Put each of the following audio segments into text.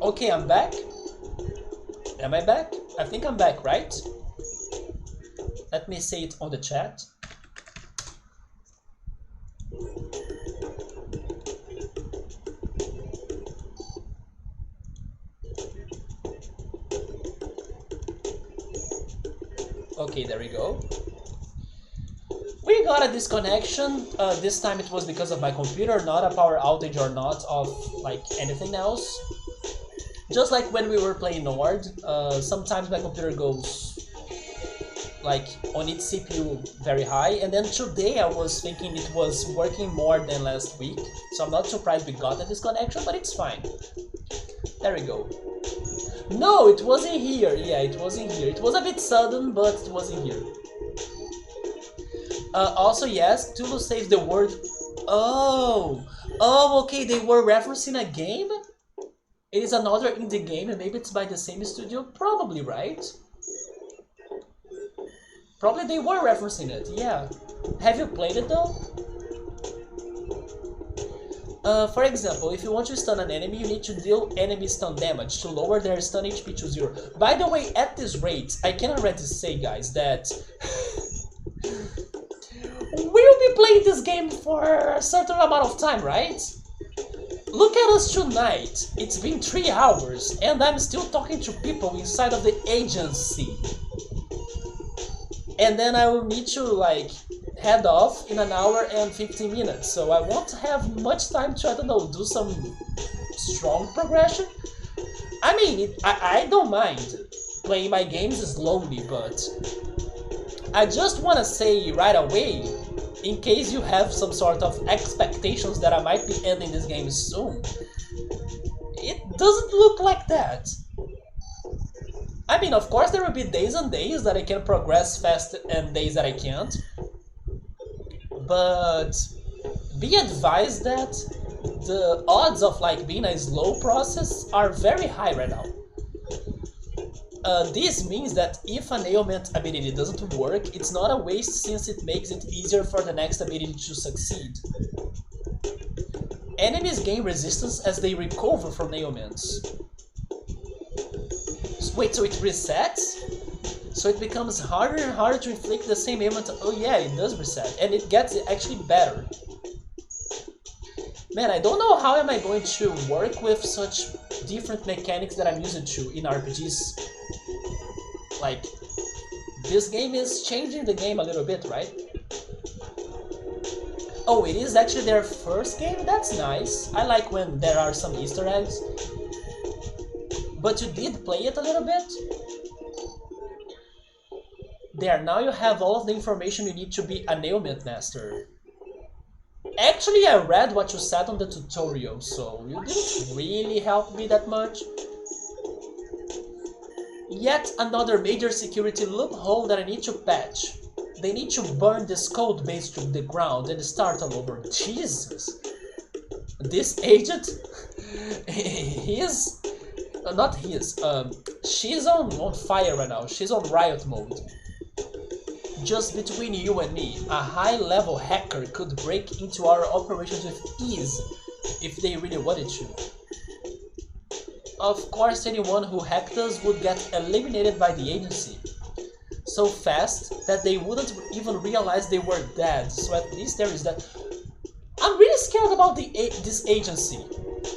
Okay, I'm back. Am I back? I think I'm back, right? Let me say it on the chat. Okay, there we go. We got a disconnection. This time it was because of my computer, not a power outage or not of like anything else. Just like when we were playing Nord, sometimes my computer goes like on its CPU very high, and then today I was thinking it was working more than last week, so I'm not surprised we got a disconnection, but it's fine. There we go. No, it wasn't here. Yeah, it wasn't here. It was a bit sudden, but it wasn't here. Also, yes, Tulu saves the word. Oh, okay. They were referencing a game. It is another indie game, and maybe it's by the same studio. Probably, right? Probably they were referencing it. Yeah. Have you played it though? For example, if you want to stun an enemy, you need to deal enemy stun damage to lower their stun HP to 0. By the way, at this rate, I can already say, guys, that we'll be playing this game for a certain amount of time, right? Look at us tonight. It's been 3 hours, and I'm still talking to people inside of the agency. And then I will need to, like, head off in an hour and 15 minutes, so I won't have much time to, I don't know, do some strong progression. I mean, I don't mind playing my games slowly, but I just want to say right away, in case you have some sort of expectations that I might be ending this game soon, it doesn't look like that. I mean, of course there will be days and days that I can progress fast and days that I can't. But be advised that the odds of like being a slow process are very high right now. This means that if an ailment ability doesn't work, it's not a waste since it makes it easier for the next ability to succeed. Enemies gain resistance as they recover from ailments. Wait, so it resets? So it becomes harder and harder to inflict the same ailment. Oh yeah, it does reset, and it gets actually better. Man, I don't know how am I going to work with such different mechanics that I'm used to in RPGs. Like, this game is changing the game a little bit, right? Oh, it is actually their first game? That's nice. I like when there are some Easter eggs. But you did play it a little bit? There, now you have all of the information you need to be an ailment master. Actually, I read what you said on the tutorial, so you didn't really help me that much. Yet another major security loophole that I need to patch. They need to burn this code base to the ground and start all over. Jesus! This agent? He's... not his. She's on fire right now. She's on Riot mode. Just between you and me, a high-level hacker could break into our operations with ease if they really wanted to. Of course, anyone who hacked us would get eliminated by the agency. So fast that they wouldn't even realize they were dead, so at least there is that. I'm really scared about this agency.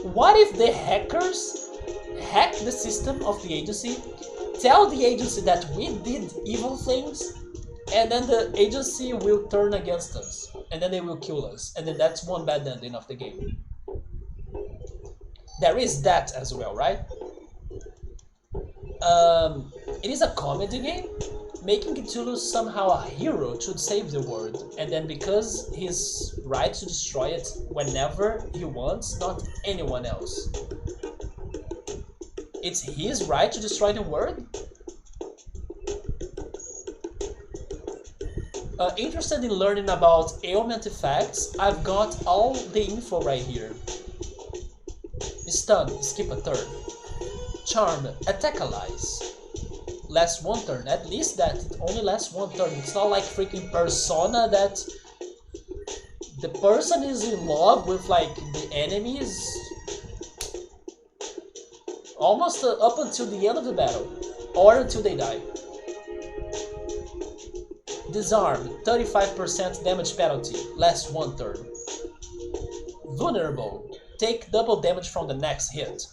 What if the hackers hack the system of the agency, tell the agency that we did evil things, and then the agency will turn against us, and then they will kill us, and then that's one bad ending of the game. There is that as well, right? It is a comedy game, making Cthulhu somehow a hero to save the world, and then because he's right to destroy it whenever he wants, not anyone else. It's his right to destroy the world? Interested in learning about ailment effects? I've got all the info right here. Stun, skip a turn. Charm, attack allies. Lasts 1 turn, at least that, it only lasts 1 turn. It's not like freaking Persona that the person is in love with like the enemies. Almost up until the end of the battle, or until they die. Disarmed, 35% damage penalty, lasts 1 turn. Vulnerable, take double damage from the next hit.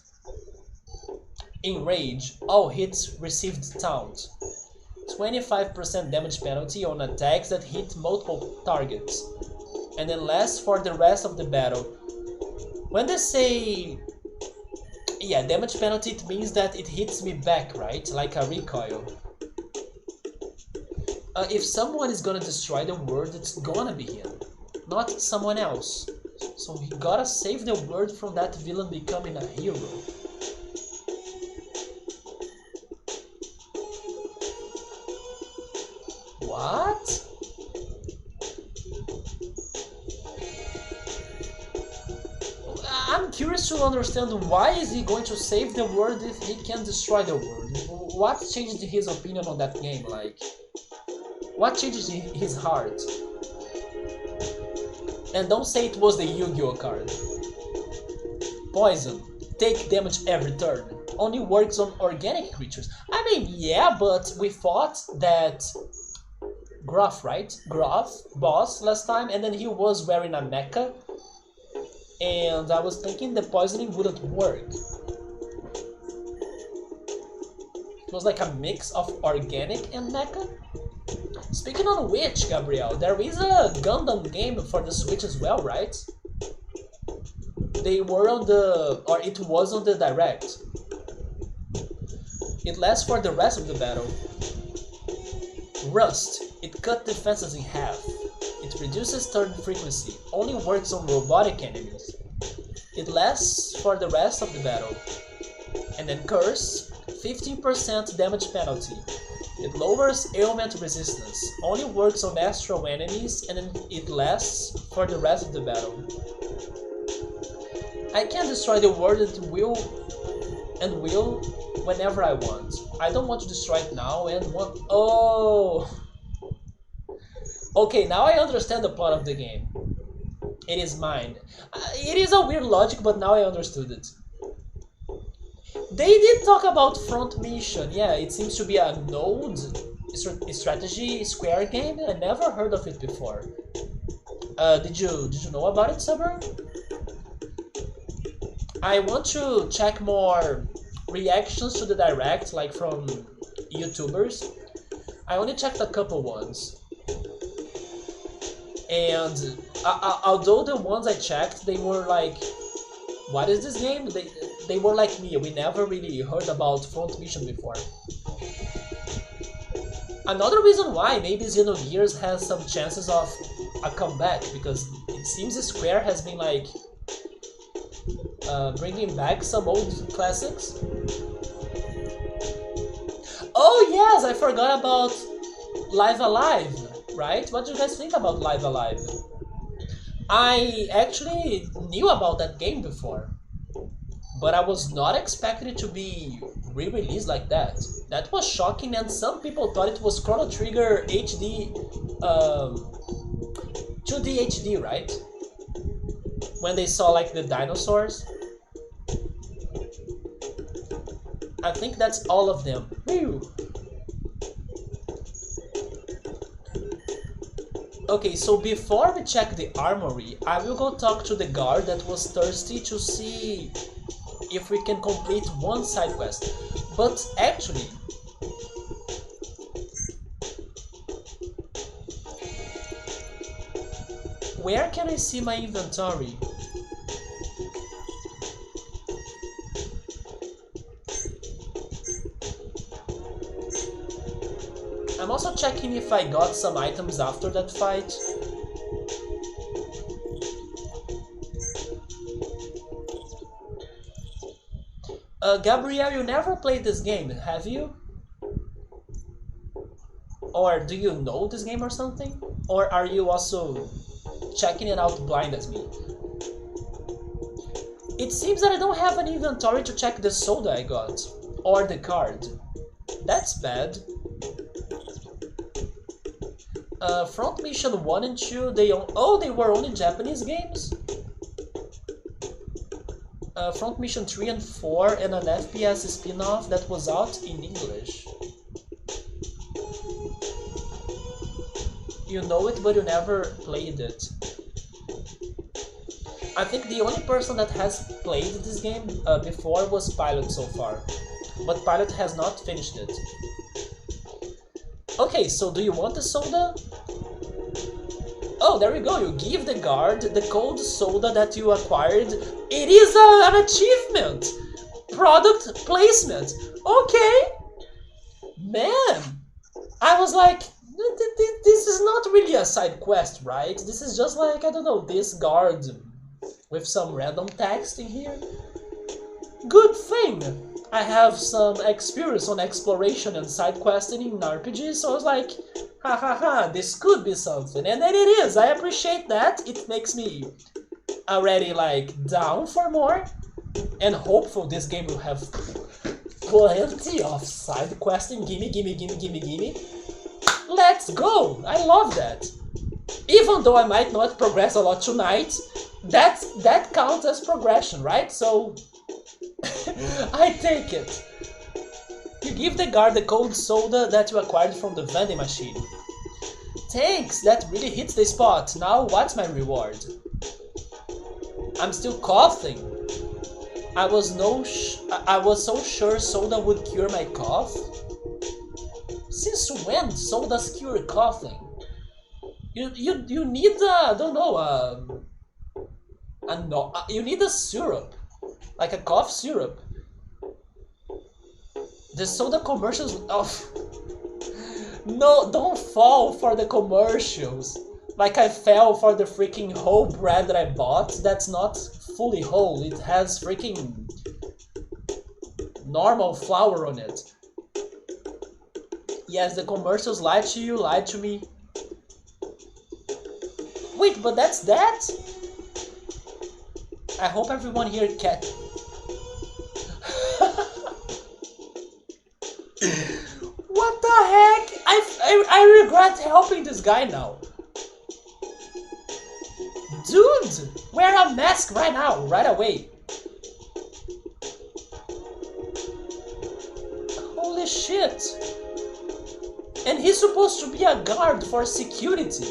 Enrage, all hits received taunt. 25% damage penalty on attacks that hit multiple targets. And then lasts for the rest of the battle. When they say... yeah, damage penalty, it means that it hits me back, right? Like a recoil. If someone is gonna destroy the world, it's gonna be him, not someone else. So he gotta save the world from that villain becoming a hero. What? I'm curious to understand why is he going to save the world if he can destroy the world? What changed his opinion on that game? Like, what changed his heart? And don't say it was the Yu-Gi-Oh card. Poison. Take damage every turn. Only works on organic creatures. I mean, yeah, but we fought that Gruff, right? Gruff boss last time, and then he was wearing a mecha. And I was thinking the poisoning wouldn't work. It was like a mix of organic and mecha. Speaking on which, Gabriel, there is a Gundam game for the Switch as well, right? They were on the... or it was on the Direct. It lasts for the rest of the battle. Rust. It cut defenses in half. It reduces turn frequency. Only works on robotic enemies. It lasts for the rest of the battle. And then Curse. 15% damage penalty. It lowers ailment resistance, only works on astral enemies, and then it lasts for the rest of the battle. I can destroy the world at will whenever I want. I don't want to destroy it now and want... oh! Okay, now I understand the plot of the game. It is mine. It is a weird logic, but now I understood it. They did talk about Front Mission. Yeah, it seems to be a node strategy square game. I never heard of it before. Did you know about it, Saber? I want to check more reactions to the Direct, like from YouTubers. I only checked a couple ones. And although the ones I checked, they were like, what is this game? They were like me, we never really heard about Front Mission before. Another reason why maybe Xenogears has some chances of a comeback, because it seems Square has been like bringing back some old classics. Oh yes, I forgot about Live Alive, right? What do you guys think about Live Alive? I actually knew about that game before, but I was not expecting it to be re-released like that. That was shocking, and some people thought it was Chrono Trigger HD, 2D HD, right? When they saw like the dinosaurs. I think that's all of them. Woo! Okay, so before we check the armory, I will go talk to the guard that was thirsty to see if we can complete one side quest. But actually, where can I see my inventory? I'm also checking if I got some items after that fight. Gabriel, you never played this game, have you? Or do you know this game or something? Or are you also checking it out blind as me? It seems that I don't have an inventory to check the soda I got. Or the card. That's bad. Front Mission 1 and 2, they were only Japanese games? Front Mission 3 and 4 and an FPS spin-off that was out in English. You know it, but you never played it. I think the only person that has played this game before was Pilot so far. But Pilot has not finished it. Okay, so do you want the soda? Oh, there we go, you give the guard the cold soda that you acquired. It is an achievement! Product placement! Okay! Man! I was like, this is not really a side quest, right? This is just like, I don't know, this guard with some random text in here. Good thing! I have some experience on exploration and side questing in RPGs, so I was like, ha ha ha, this could be something. And then it is, I appreciate that. It makes me already like down for more and hopeful this game will have plenty of side questing. Gimme, gimme, gimme, gimme, gimme. Let's go! I love that. Even though I might not progress a lot tonight, that counts as progression, right? So I take it. You give the guard the cold soda that you acquired from the vending machine. Thanks, that really hits the spot. Now what's my reward? I'm still coughing. I was so sure soda would cure my cough. Since when sodas cure coughing? You need I don't know you need a syrup, like a cough syrup. The soda commercials. Oh, no! Don't fall for the commercials. Like I fell for the freaking whole bread that I bought. That's not fully whole. It has freaking normal flour on it. Yes, the commercials lied to you, lied to me. Wait, but that's that? I hope everyone here can. What the heck? I regret helping this guy now. Dude, wear a mask right now, right away. Holy shit. And he's supposed to be a guard for security.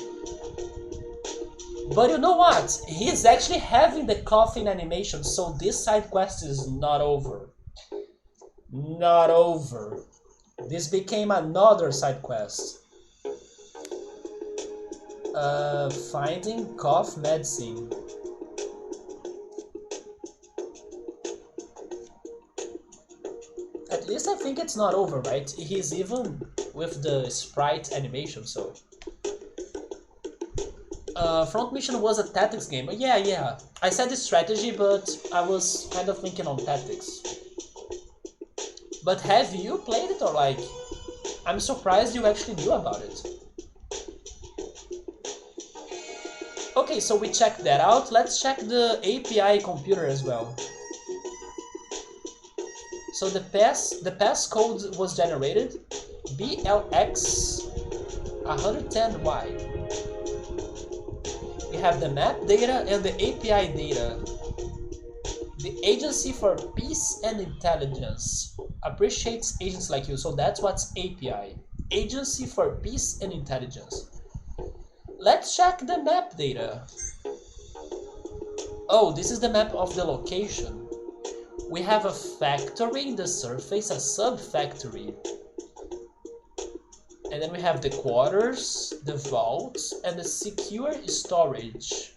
But you know what? He's actually having the coughing animation, so this side quest is not over. Not over. This became another side quest. Finding cough medicine. At least I think it's not over, right? He's even with the sprite animation, so. Front Mission was a tactics game. Yeah. I said it's strategy, but I was kind of thinking on tactics. But have you played it, or like... I'm surprised you actually knew about it. Okay, so we checked that out. Let's check the API computer as well. So the passcode was generated. BLX 110Y. We have the map data and the API data. The Agency for Peace and Intelligence appreciates agents like you, so that's what's API. Agency for Peace and Intelligence. Let's check the map data. Oh, this is the map of the location. We have a factory in the surface, a sub-factory. And then we have the quarters, the vaults, and the secure storage.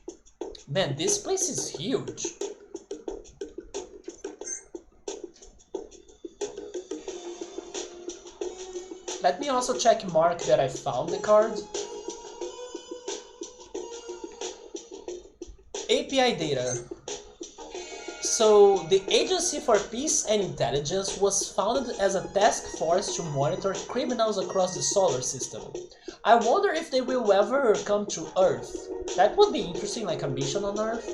Man, this place is huge. Let me also check mark that I found the card. API data. So, the Agency for Peace and Intelligence was founded as a task force to monitor criminals across the solar system. I wonder if they will ever come to Earth. That would be interesting, like a mission on Earth.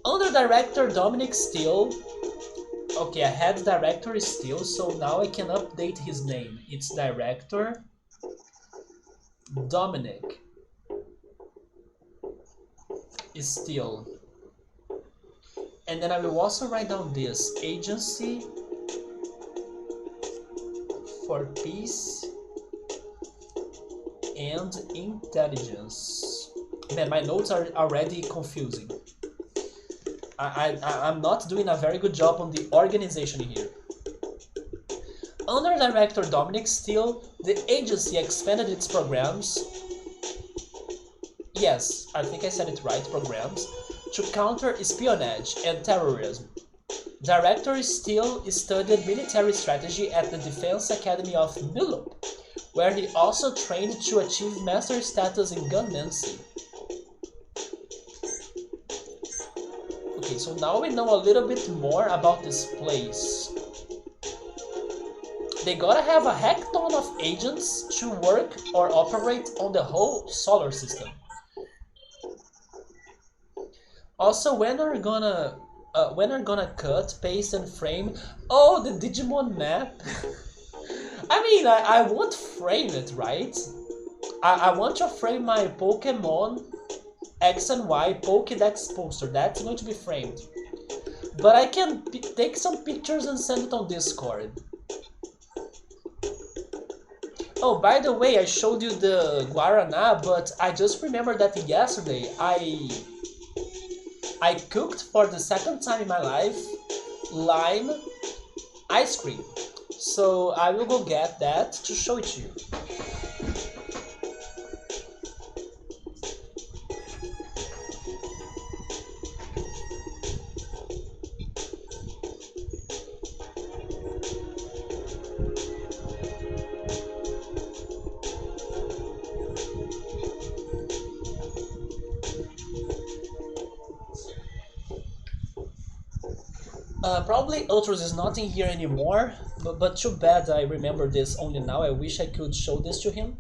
Under Director Dominic Steele. Okay, I had Director Steele, so now I can update his name. It's Director Dominic Steele. And then I will also write down this agency for peace and intelligence. Man, my notes are already confusing. I'm not doing a very good job on the organization here. Under Director Dominic Steele, the agency expanded its programs. Yes, I think I said it right, programs, to counter espionage and terrorism. Director Steele studied military strategy at the Defense Academy of Nulup, where he also trained to achieve master status in gunmancy. Okay, so now we know a little bit more about this place. They gotta have a heck ton of agents to work or operate on the whole solar system. Also, when are gonna cut, paste, and frame? Oh, the Digimon map. I mean, I won't frame it, right? I want to frame my Pokemon X and Y Pokédex poster. That's going to be framed. But I can take some pictures and send it on Discord. Oh, by the way, I showed you the Guaraná, but I just remembered that yesterday I cooked for the second time in my life lime ice cream. So I will go get that to show it to you. Probably Ultros is not in here anymore, but too bad I remember this only now. I wish I could show this to him.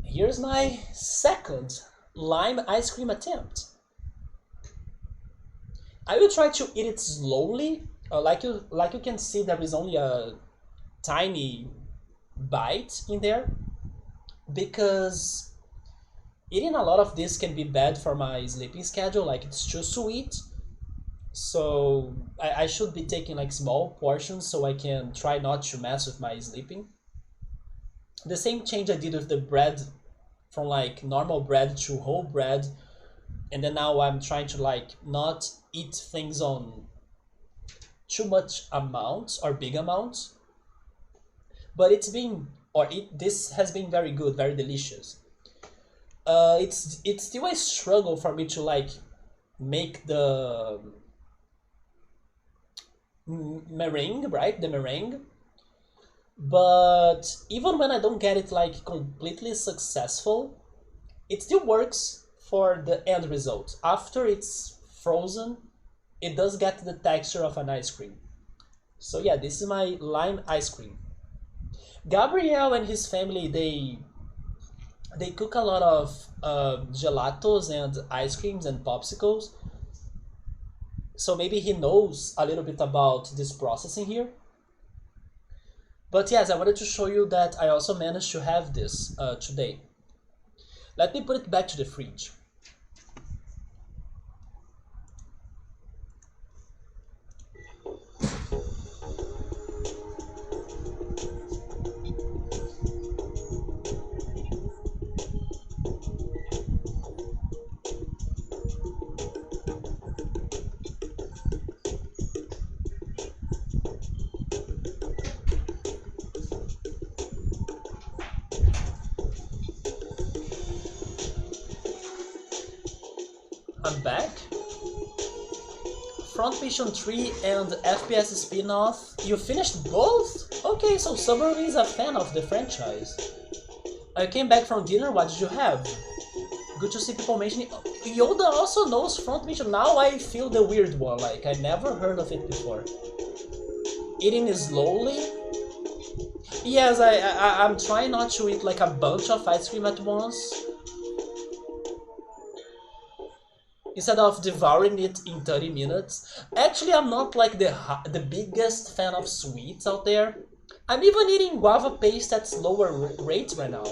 Here's my second lime ice cream attempt. I will try to eat it slowly. Like you can see, there is only a tiny bite in there, because eating a lot of this can be bad for my sleeping schedule. Like, it's too sweet. So I should be taking like small portions so I can try not to mess with my sleeping. The same change I did with the bread, from like normal bread to whole bread, and then now I'm trying to like not eat things on too much amounts or big amounts. But this has been very good, very delicious. It's still a struggle for me to like make the meringue, right? The meringue. But even when I don't get it like completely successful, it still works for the end result. After it's frozen, it does get the texture of an ice cream. So yeah, this is my lime ice cream. Gabriel and his family, they cook a lot of gelatos and ice creams and popsicles. So maybe he knows a little bit about this processing here. But yes, I wanted to show you that I also managed to have this today. Let me put it back to the fridge. I'm back. Front Mission 3 and FPS spin-off. You finished both? Okay, so Submarine is a fan of the franchise. I came back from dinner, what did you have? Good to see people mentioning... Yoda also knows Front Mission. Now I feel the weird one, like I never heard of it before. Eating slowly? Yes, I'm trying not to eat like a bunch of ice cream at once. Instead of devouring it in 30 minutes. Actually, I'm not like the biggest fan of sweets out there. I'm even eating guava paste at slower rates right now.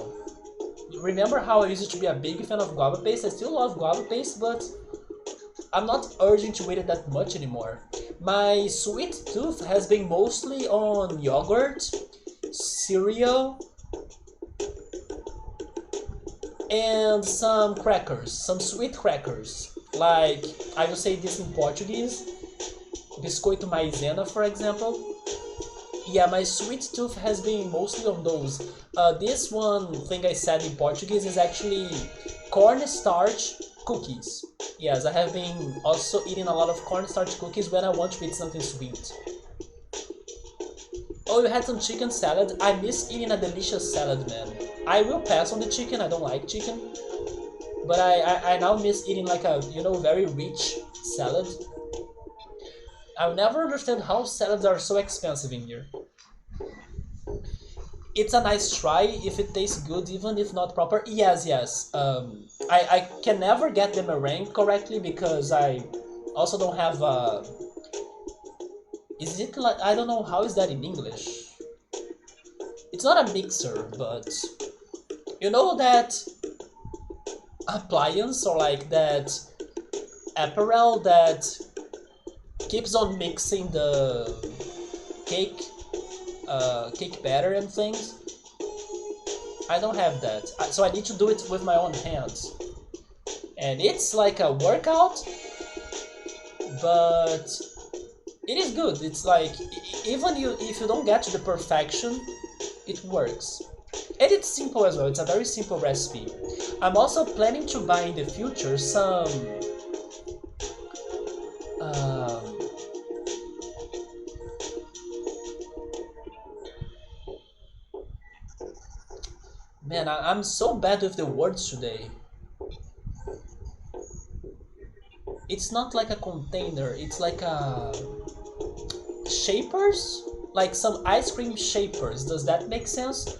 Remember how I used to be a big fan of guava paste? I still love guava paste, but I'm not urging to eat it that much anymore. My sweet tooth has been mostly on yogurt, cereal, and some crackers, some sweet crackers. Like, I will say this in Portuguese, biscoito maizena, for example. Yeah, my sweet tooth has been mostly on those. This one thing I said in Portuguese is actually cornstarch cookies. Yes, I have been also eating a lot of cornstarch cookies when I want to eat something sweet. Oh, you had some chicken salad? I miss eating a delicious salad, man. I will pass on the chicken, I don't like chicken. But I now miss eating like a, very rich salad. I'll never understand how salads are so expensive in here. It's a nice try if it tastes good, even if not proper. Yes, yes. I can never get the meringue correctly because I also don't have is it like, I don't know, how is that in English? It's not a mixer, but you know that appliance or like that apparel that keeps on mixing the cake cake batter and things? I don't have that, so I need to do it with my own hands. And it's like a workout, but it is good. It's like, even if you don't get to the perfection, it works. And it's simple as well, it's a very simple recipe. I'm also planning to buy in the future some man, I'm so bad with the words today. It's not like a container, it's like a shapers, like some ice cream shapers. Does that make sense?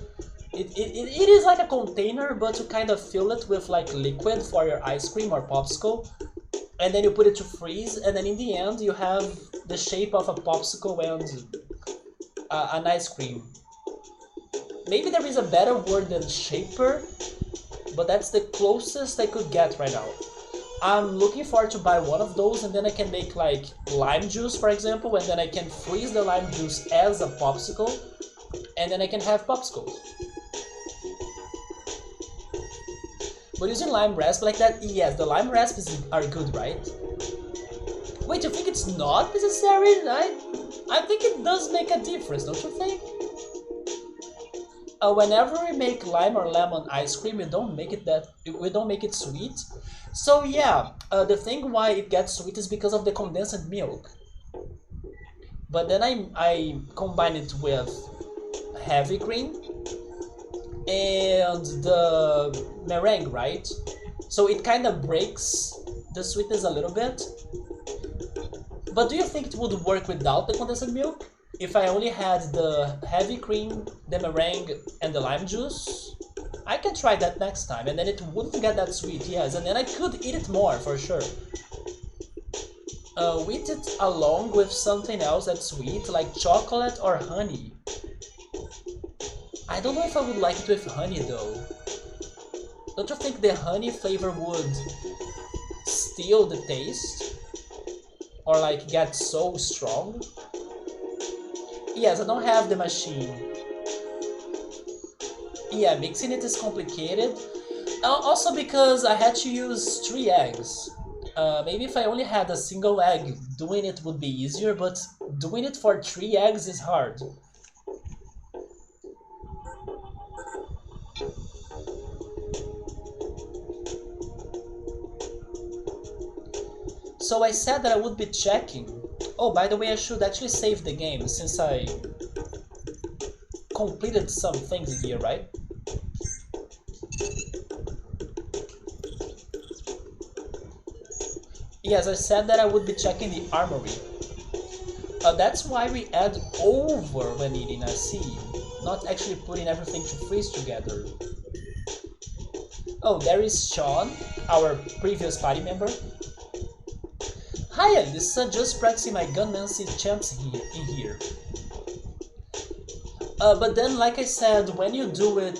It is like a container, but you kind of fill it with like liquid for your ice cream or popsicle, and then you put it to freeze, and then in the end you have the shape of a popsicle and an ice cream. Maybe there is a better word than shaper, but that's the closest I could get right now. I'm looking forward to buy one of those, and then I can make like lime juice, for example, and then I can freeze the lime juice as a popsicle, and then I can have popsicles. But using lime rasp like that, yes, the lime rasps are good, right? Wait, you think it's not necessary? I think it does make a difference, don't you think? Whenever we make lime or lemon ice cream, we don't make it sweet. So yeah, the thing why it gets sweet is because of the condensed milk. But then I combine it with heavy cream and the meringue, right? So it kind of breaks the sweetness a little bit. But do you think it would work without the condensed milk? If I only had the heavy cream, the meringue, and the lime juice? I can try that next time, and then it wouldn't get that sweet, yes, and then I could eat it more, for sure. Eat it along with something else that's sweet, like chocolate or honey. I don't know if I would like it with honey, though. Don't you think the honey flavor would steal the taste? Or like get so strong? Yes, I don't have the machine. Yeah, mixing it is complicated. Also because I had to use 3 eggs. Maybe if I only had a single egg, doing it would be easier, but doing it for 3 eggs is hard. So I said that I would be checking. Oh, by the way, I should actually save the game since I completed some things here, right? Yes, I said that I would be checking the armory. That's why we add over when eating, I see. Not actually putting everything to freeze together. Oh, there is Sean, our previous party member. Hi Alyssa, just practicing my gunmancy chants in here. But then, like I said, when you do it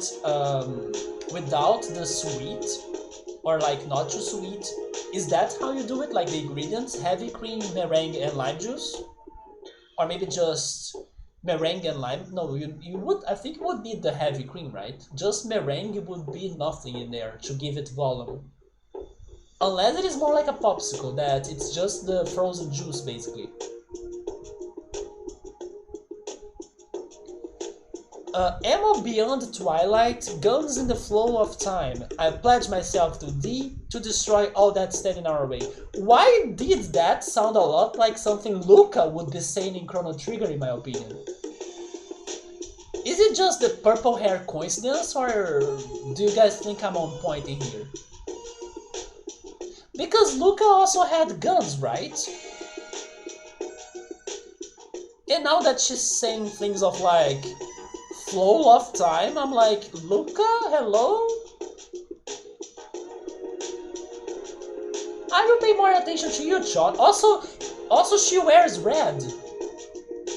without the sweet, or like not too sweet, Is that how you do it? Like the ingredients, heavy cream, meringue, and lime juice? Or maybe just meringue and lime? No, you would, I think you would need the heavy cream, right? Just meringue would be nothing in there to give it volume. Unless it is more like a popsicle, that it's just the frozen juice basically. Ammo beyond Twilight, guns in the flow of time. I pledge myself to thee to destroy all that stand in our way. Why did that sound a lot like something Luca would be saying in Chrono Trigger, in my opinion? Is it just the purple hair coincidence, or do you guys think I'm on point in here? Because Luca also had guns, right? And now that she's saying things of like flow of time, I'm like, Luca, hello? I will pay more attention to you, Chon. Also she wears red.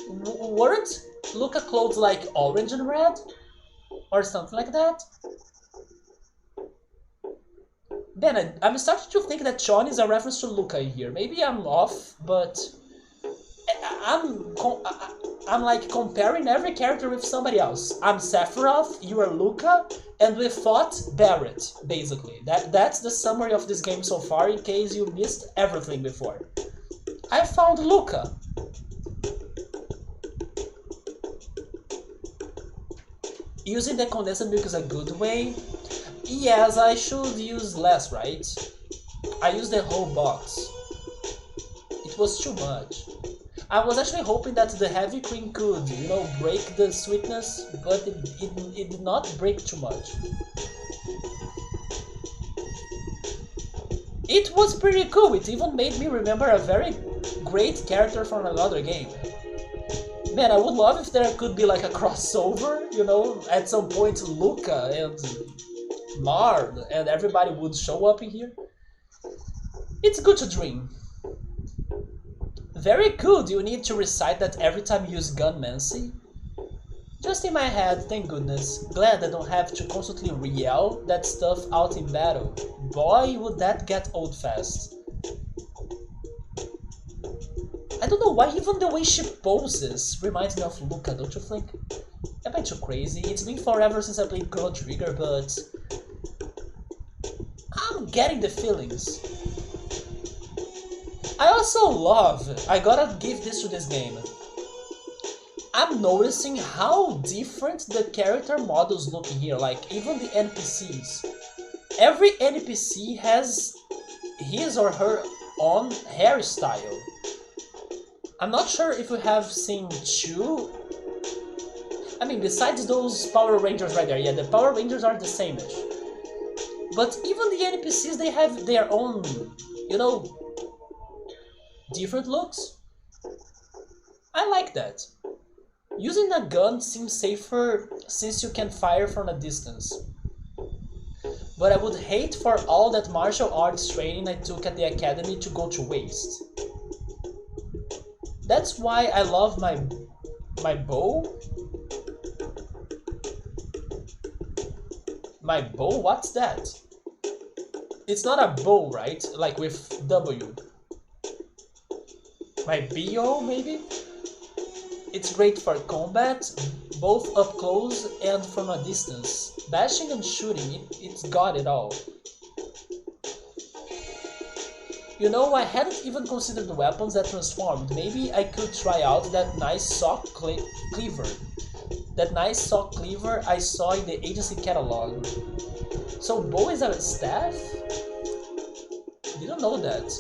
Weren't Luca clothes like orange and red? Or something like that? Then I'm starting to think that Chon is a reference to Luca in here. Maybe I'm off, but I'm like comparing every character with somebody else. I'm Sephiroth, you are Luca, and we fought Barret, basically. That's the summary of this game so far, in case you missed everything before. I found Luca. Using the condensed milk is a good way. Yes, I should use less, right? I used the whole box. It was too much. I was actually hoping that the heavy cream could, you know, break the sweetness, but it did not break too much. It was pretty cool. It even made me remember a very great character from another game. Man, I would love if there could be like a crossover, you know, at some point Luca and Marn and everybody would show up in here. It's good to dream. Very good, you need to recite that every time you use Gunmancy. Just in my head, thank goodness. Glad I don't have to constantly re-yell that stuff out in battle. Boy, would that get old fast. I don't know why even the way she poses reminds me of Luca, don't you think? Am I too crazy? It's been forever since I played Chrono Trigger, but I'm getting the feelings. I also love, I gotta give this to this game, I'm noticing how different the character models look in here, like even the NPCs. Every NPC has his or her own hairstyle. I'm not sure if we have seen two. I mean, besides those Power Rangers right there, yeah, the Power Rangers are the same-ish. But even the NPCs, they have their own, you know, different looks. I like that. Using a gun seems safer since you can fire from a distance. But I would hate for all that martial arts training I took at the academy to go to waste. That's why I love my bow. My bow? What's that? It's not a bow, right? Like with W. My BO, maybe? It's great for combat, both up close and from a distance. Bashing and shooting, it's got it all. You know, I hadn't even considered the weapons that transformed. Maybe I could try out that nice sock cleaver. That nice sock cleaver I saw in the agency catalog. So bow is a staff? Didn't know that.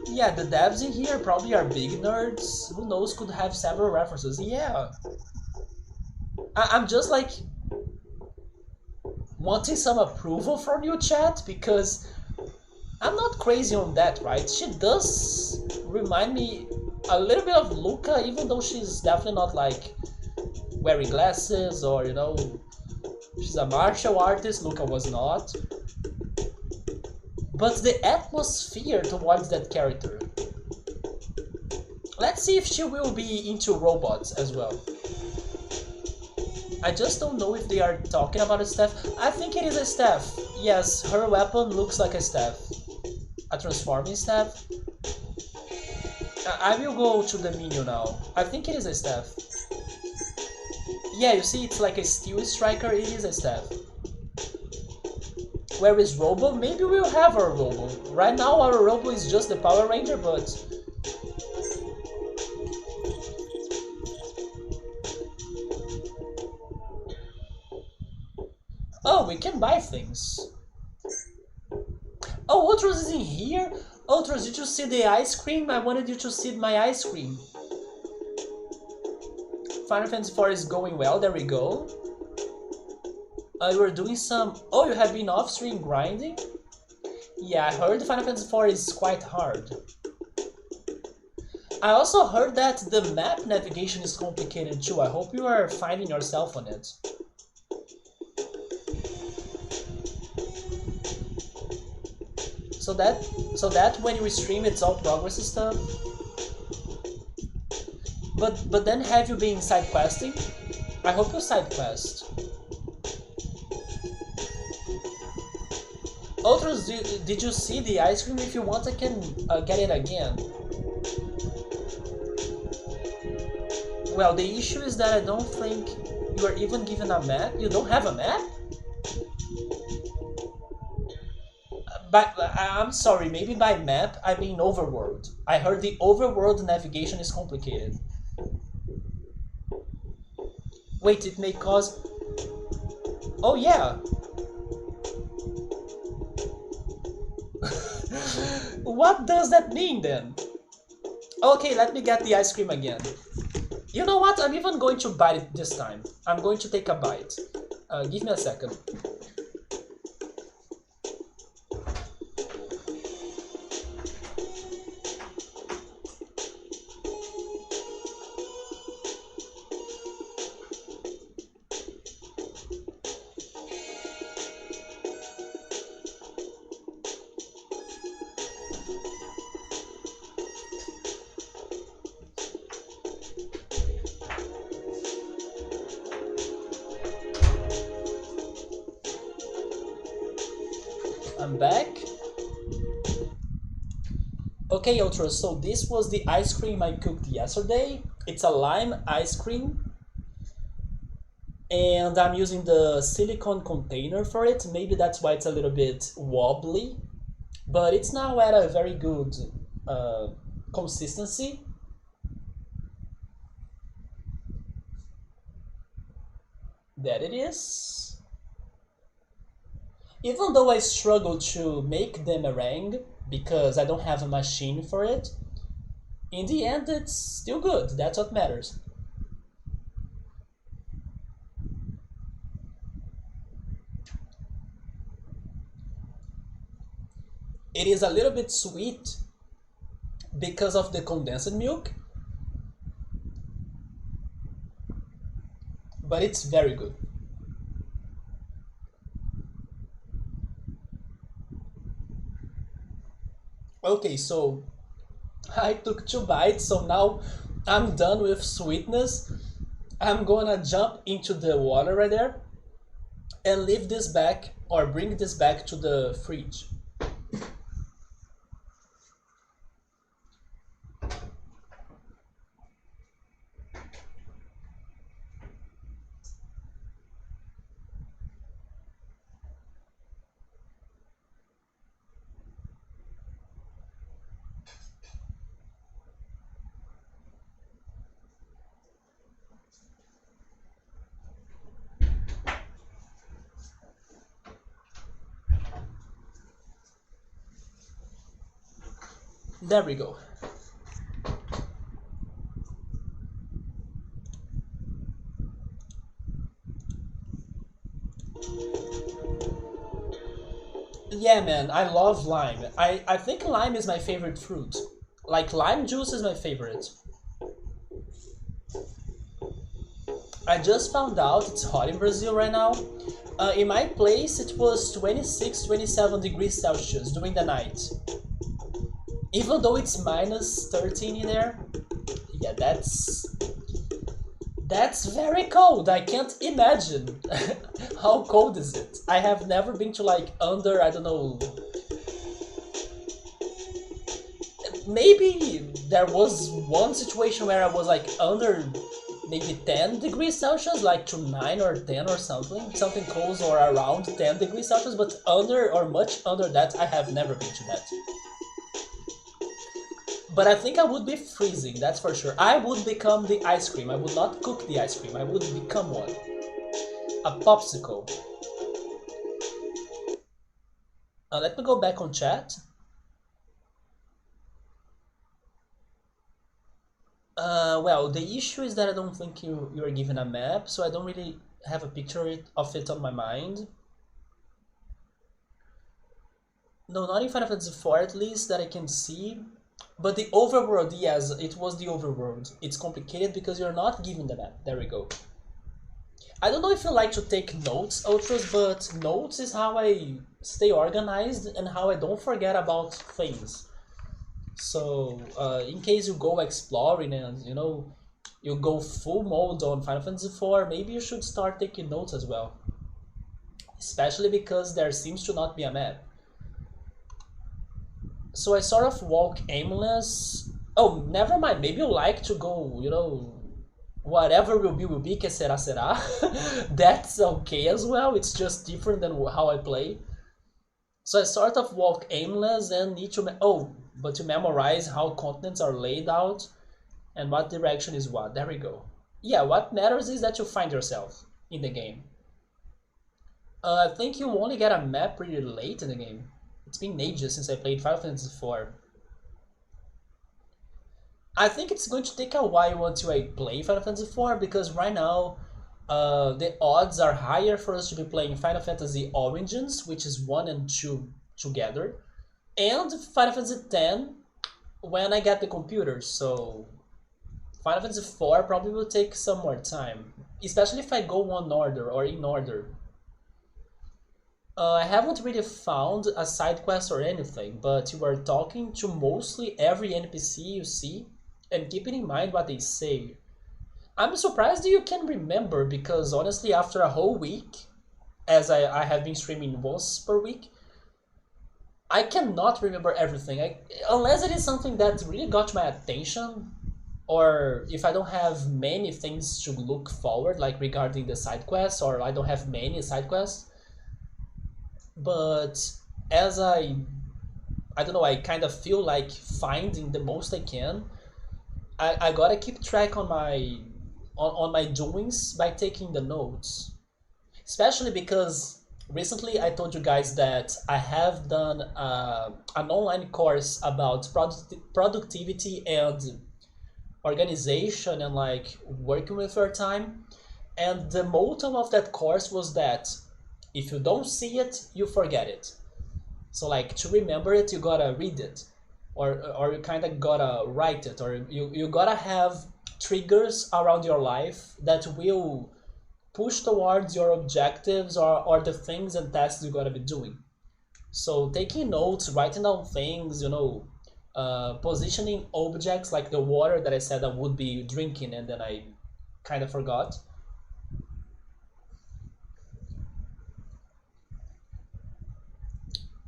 Yeah, the devs in here probably are big nerds. Who knows, could have several references. Yeah. I'm just like wanting some approval from you, chat, because I'm not crazy on that, right? She does remind me a little bit of Luca, even though she's definitely not like wearing glasses or, you know, she's a martial artist. Luca was not. But the atmosphere towards that character. Let's see if she will be into robots as well. I just don't know if they are talking about a staff. I think it is a staff. Yes, her weapon looks like a staff. A transforming staff. I will go to the menu now. I think it is a staff. Yeah, you see it's like a steel striker, it is a staff. Where is Rhomu? Maybe we'll have our Rhomu. Right now our Rhomu is just the Power Ranger, but... Oh, we can buy things. Oh, Ultros is in here? Ultros, did you see the ice cream? I wanted you to see my ice cream. Final Fantasy IV is going well, there we go. You were doing some... Oh, you have been off-stream grinding? Yeah, I heard Final Fantasy IV is quite hard. I also heard that the map navigation is complicated too. I hope you are finding yourself on it. So that when you stream it's all progress stuff. But then have you been side questing? I hope you side quest. Ultros, did you see the ice cream? If you want I can get it again. Well, the issue is that I don't think you are even given a map. You don't have a map? I'm sorry, maybe by map I mean overworld. I heard the overworld navigation is complicated. Wait, it may cause... Oh yeah! What does that mean then? Okay, let me get the ice cream again. You know what? I'm even going to bite it this time. I'm going to take a bite. Give me a second. I'm back. Okay, Ultra, so this was the ice cream I cooked yesterday. It's a lime ice cream. And I'm using the silicone container for it. Maybe that's why it's a little bit wobbly. But it's now at a very good consistency. There it is. Even though I struggle to make the meringue because I don't have a machine for it, in the end it's still good. That's what matters. It is a little bit sweet because of the condensed milk, but it's very good. Okay, so I took 2 bites, so now I'm done with sweetness. I'm gonna jump into the water right there and leave this back or bring this back to the fridge. There we go. Yeah, man, I love lime. I think lime is my favorite fruit. Like, lime juice is my favorite. I just found out it's hot in Brazil right now. In my place, it was 26, 27 degrees Celsius during the night. Even though it's minus 13 in there. Yeah, That's very cold. I can't imagine how cold is it. I have never been to like under, I don't know. Maybe there was one situation where I was like under maybe 10 degrees Celsius, like to 9 or 10 or something close or around 10 degrees Celsius, but under or much under that, I have never been to that. But I think I would be freezing, that's for sure. I would become the ice cream. I would not cook the ice cream, I would become one. A popsicle. Let me go back on chat. Well, the issue is that I don't think you are given a map, so I don't really have a picture of it on my mind. No, not in Final Fantasy IV at least, that I can see. But the overworld, yes, it was the overworld. It's complicated because you're not given the map. There we go. I don't know if you like to take notes, Ultras, but notes is how I stay organized and how I don't forget about things. So, in case you go exploring and, you know, you go full mode on Final Fantasy IV, maybe you should start taking notes as well. Especially because there seems to not be a map. So I sort of walk aimless. Oh, never mind, maybe you like to go, you know, whatever will be, que será, será. That's okay as well, it's just different than how I play. So I sort of walk aimless and need to, but to memorize how continents are laid out and what direction is what. There we go. Yeah, what matters is that you find yourself in the game. I think you only get a map pretty late in the game. It's been ages since I played Final Fantasy IV. I think it's going to take a while until I play Final Fantasy IV because right now the odds are higher for us to be playing Final Fantasy Origins, which is 1 and 2 together, and Final Fantasy X when I get the computer. So Final Fantasy IV probably will take some more time, especially if I go on order or in order. I haven't really found a side quest or anything, but you are talking to mostly every NPC you see and keeping in mind what they say. I'm surprised you can remember because honestly after a whole week, as I have been streaming once per week, I cannot remember everything, unless it is something that really got my attention, or if I don't have many things to look forward, like regarding the side quests, or I don't have many side quests. But as I don't know, I kind of feel like finding the most I can. I gotta keep track on my doings by taking the notes, especially because recently I told you guys that I have done an online course about productivity and organization and like working with your time, and the motto of that course was that if you don't see it, you forget it. So like to remember it, you gotta read it, or you kind of gotta write it, or you gotta have triggers around your life that will push towards your objectives or the things and tasks you gotta be doing. So taking notes, writing down things, you know, positioning objects like the water that I said I would be drinking and then I kind of forgot.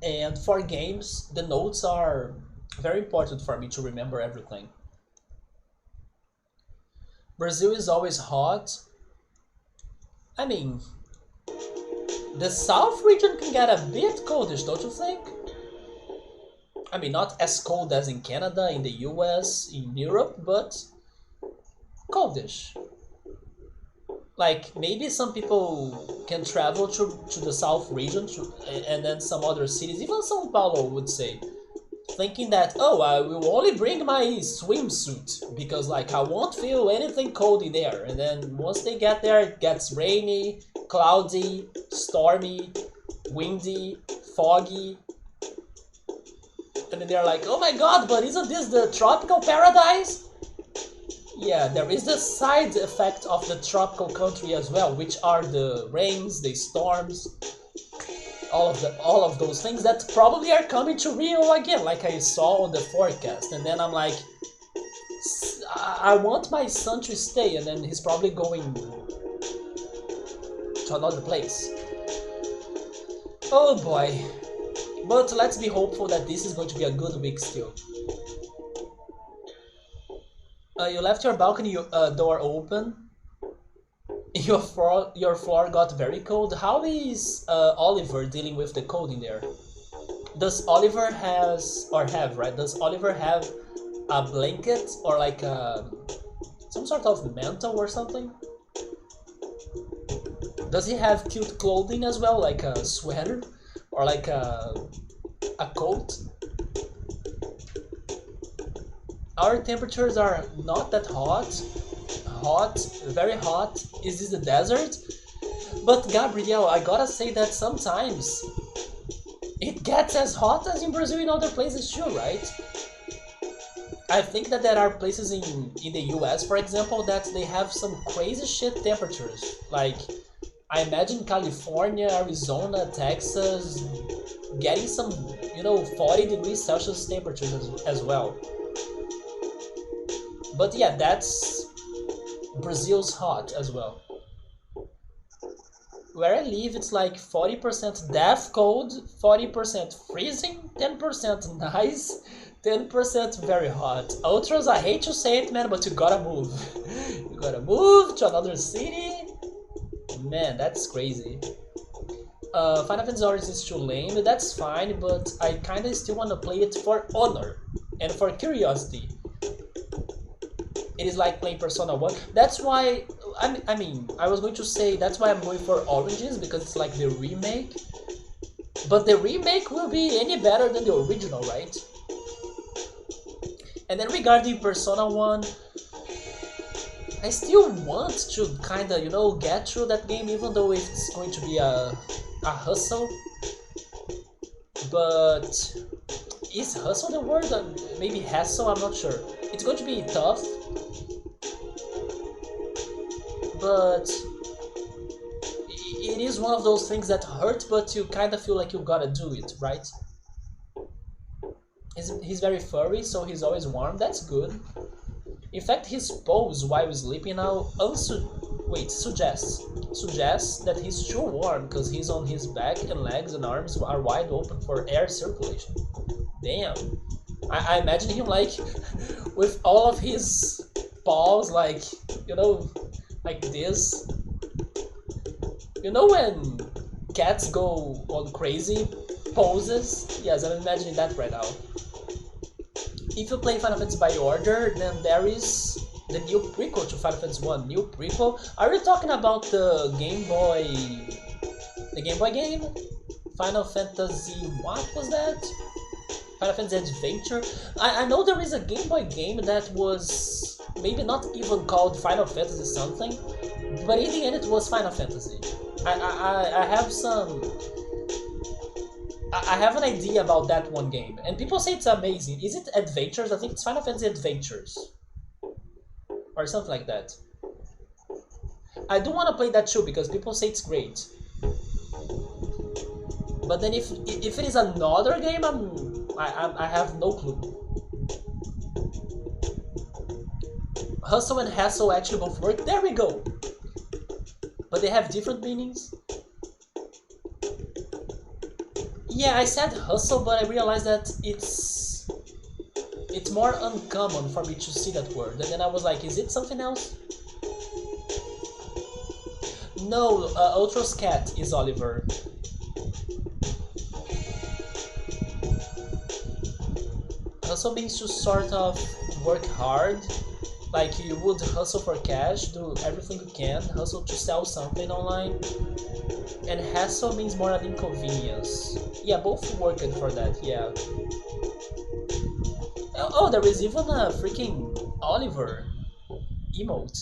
And for games, the notes are very important for me to remember everything. Brazil is always hot. I mean, the south region can get a bit coldish, don't you think? I mean, not as cold as in Canada, in the US, in Europe, but coldish. Like, maybe some people can travel to the south region and then some other cities, even São Paulo would say, thinking that, oh, I will only bring my swimsuit because like I won't feel anything cold in there. And then once they get there, it gets rainy, cloudy, stormy, windy, foggy. And then they're like, oh my god, but isn't this the tropical paradise? Yeah, there is the side effect of the tropical country as well, which are the rains, the storms, all of those things that probably are coming to Rio again, like I saw on the forecast. And then I'm like, I want my son to stay, and then he's probably going to another place. Oh boy. But let's be hopeful that this is going to be a good week still. You left your balcony door open. Your floor got very cold. How is Oliver dealing with the cold in there? Does Oliver Does Oliver have a blanket or like some sort of mantle or something? Does he have cute clothing as well, like a sweater or like a coat? Our temperatures are not that hot, very hot. Is this the desert? But Gabriel, I gotta say that sometimes it gets as hot as in Brazil in other places too, right? I think that there are places in the US, for example, that they have some crazy shit temperatures. Like, I imagine California, Arizona, Texas getting some, 40 degrees Celsius temperatures as well. But yeah, that's Brazil's hot as well. Where I live, it's like 40% death cold, 40% freezing, 10% nice, 10% very hot. Ultras, I hate to say it, man, but you gotta move. You gotta move to another city. Man, that's crazy. Final Fantasy Origins is too lame, that's fine, but I kinda still wanna play it for honor and for curiosity. It is like playing Persona 1. That's why, I was going to say, that's why I'm going for Origins, because it's like the remake. But the remake will be any better than the original, right? And then regarding Persona 1, I still want to kinda, get through that game, even though it's going to be a hustle. But is hustle the word? Maybe hassle, I'm not sure. It's going to be tough. But it is one of those things that hurt, but you kind of feel like you gotta do it, right? He's very furry, so he's always warm. That's good. In fact, his pose while sleeping now suggests that he's too warm because he's on his back and legs and arms are wide open for air circulation. Damn. I imagine him like with all of his paws like, like this. You know when cats go on crazy poses? Yes, I'm imagining that right now. If you play Final Fantasy by order, then there is the new prequel to Final Fantasy 1. New prequel? Are you talking about the Game Boy game? Final Fantasy, what was that? Final Fantasy Adventure? I know there is a Game Boy game that was maybe not even called Final Fantasy something, but in the end it was Final Fantasy. I have an idea about that one game, and people say it's amazing. Is it Adventures? I think it's Final Fantasy Adventures. Or something like that. I do want to play that too, because people say it's great. But then if it is another game, I have no clue. Hustle and hassle actually both work. There we go! But they have different meanings. Yeah, I said hustle, but I realized that it's more uncommon for me to see that word. And then I was like, is it something else? No, Ultra's cat is Oliver. Hustle means to sort of work hard. Like you would hustle for cash, do everything you can, hustle to sell something online. And hassle means more an inconvenience. Yeah, both worked for that, yeah. Oh, there is even a freaking Oliver emote.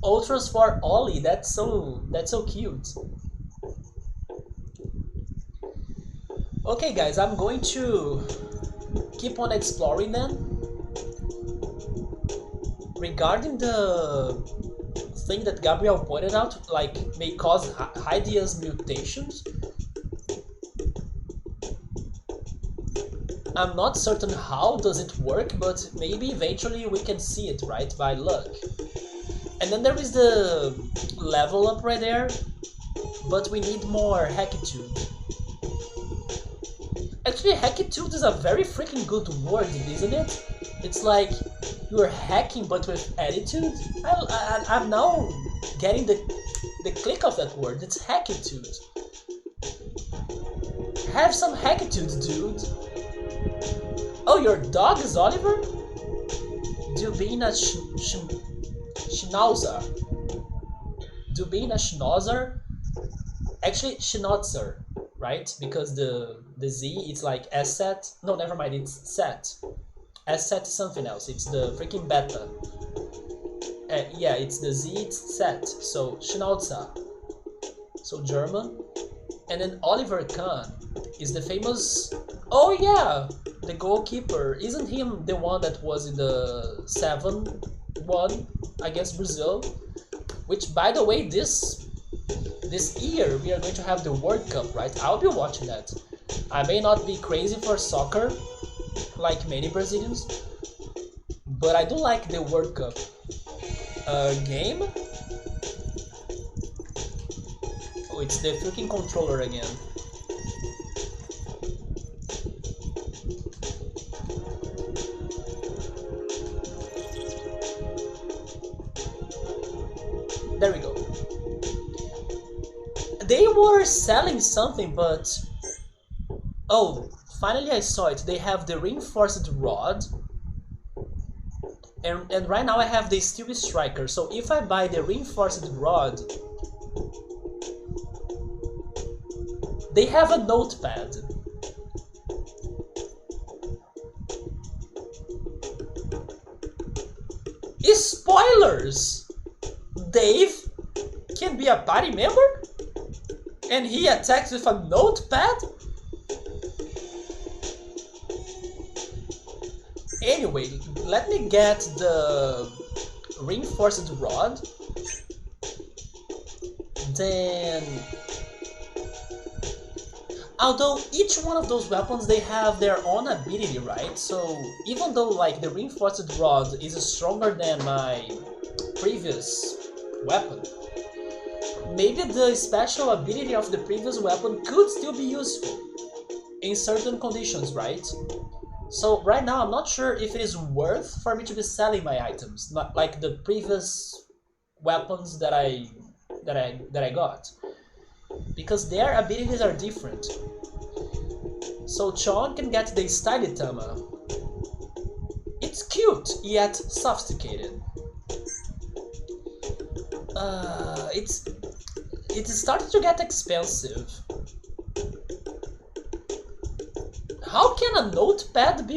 Ultras for Ollie, that's so cute. Okay guys, I'm going to keep on exploring then. Regarding the thing that Gabriel pointed out, like may cause hideous mutations. I'm not certain how does it work, but maybe eventually we can see it, right, by luck. And then there is the level up right there, but we need more hackitude. Actually, hackitude is a very freaking good word, isn't it? It's like you're hacking but with attitude. I'm now getting the click of that word. It's hackitude. Have some hackitude, dude. Oh, your dog is Oliver? Dubina Schnauzer. Dubina Schnauzer? Actually, Schnauzer, right? Because the Z, it's like S-set. No, never mind, it's set. S-set is something else. It's the freaking beta. Yeah, it's the Z, it's set. So, Schnauzer. So, German. And then Oliver Kahn is the famous... Oh yeah! The goalkeeper. Isn't him the one that was in the 7-1 against Brazil? Which, by the way, this year we are going to have the World Cup, right? I'll be watching that. I may not be crazy for soccer, like many Brazilians, but I do like the World Cup. Game? Oh, it's the freaking controller again. There we go. They were selling something, but... Oh, finally I saw it. They have the reinforced rod. And right now I have the Steel Striker. So if I buy the reinforced rod... They have a notepad. Spoilers! Dave can be a party member? And he attacks with a notepad? Anyway, let me get the reinforced rod. Then... Although each one of those weapons, they have their own ability, right? So even though like the reinforced rod is stronger than my previous weapon, maybe the special ability of the previous weapon could still be useful in certain conditions, right? So right now I'm not sure if it is worth for me to be selling my items, not like the previous weapons that I got, because their abilities are different. So Chon can get the Styletama. It's cute, yet sophisticated. It's starting to get expensive. How can a notepad be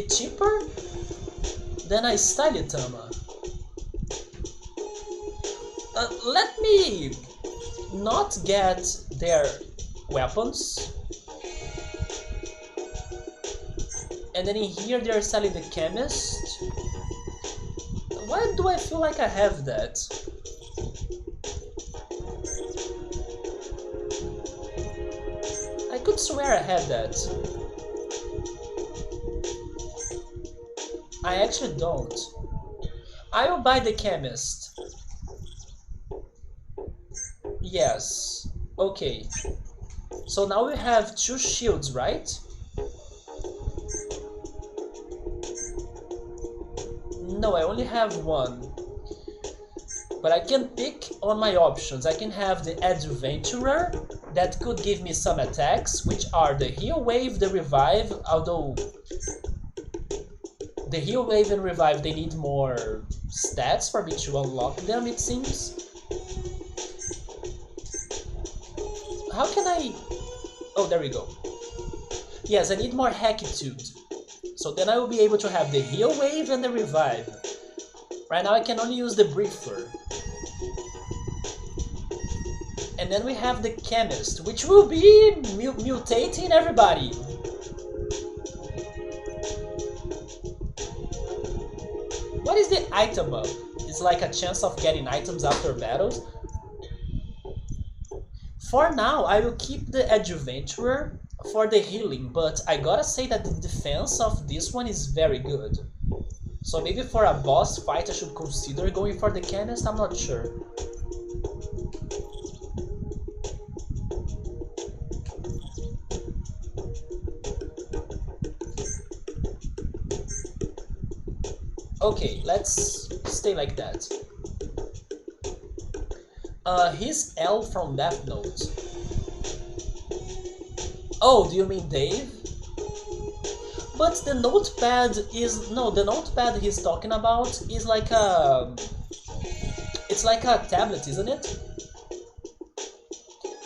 cheaper than a Styletama? Let me not get their weapons. And then in here they're selling the chemist. Why do I feel like I have that? I could swear I had that. I actually don't. I will buy the chemist. Yes. Okay. So now we have 2 shields, right? No, I only have 1. But I can pick on my options. I can have the Adventurer, that could give me some attacks, which are the Heal Wave, the Revive, although the Heal Wave and Revive, they need more stats for me to unlock them, it seems. How can I... Oh, there we go. Yes, I need more Hackitude. So then I will be able to have the Heal Wave and the Revive. Right now I can only use the Briefer. And then we have the Chemist, which will be mutating everybody. What is the item up? It's like a chance of getting items after battles. For now, I will keep the Adventurer. for the healing, but I gotta say that the defense of this one is very good. So maybe for a boss fight I should consider going for the chemist, I'm not sure. Okay, let's stay like that. He's L from Death Note. Oh, do you mean Dave? But the notepad is... No, the notepad he's talking about is like a... It's like a tablet, isn't it?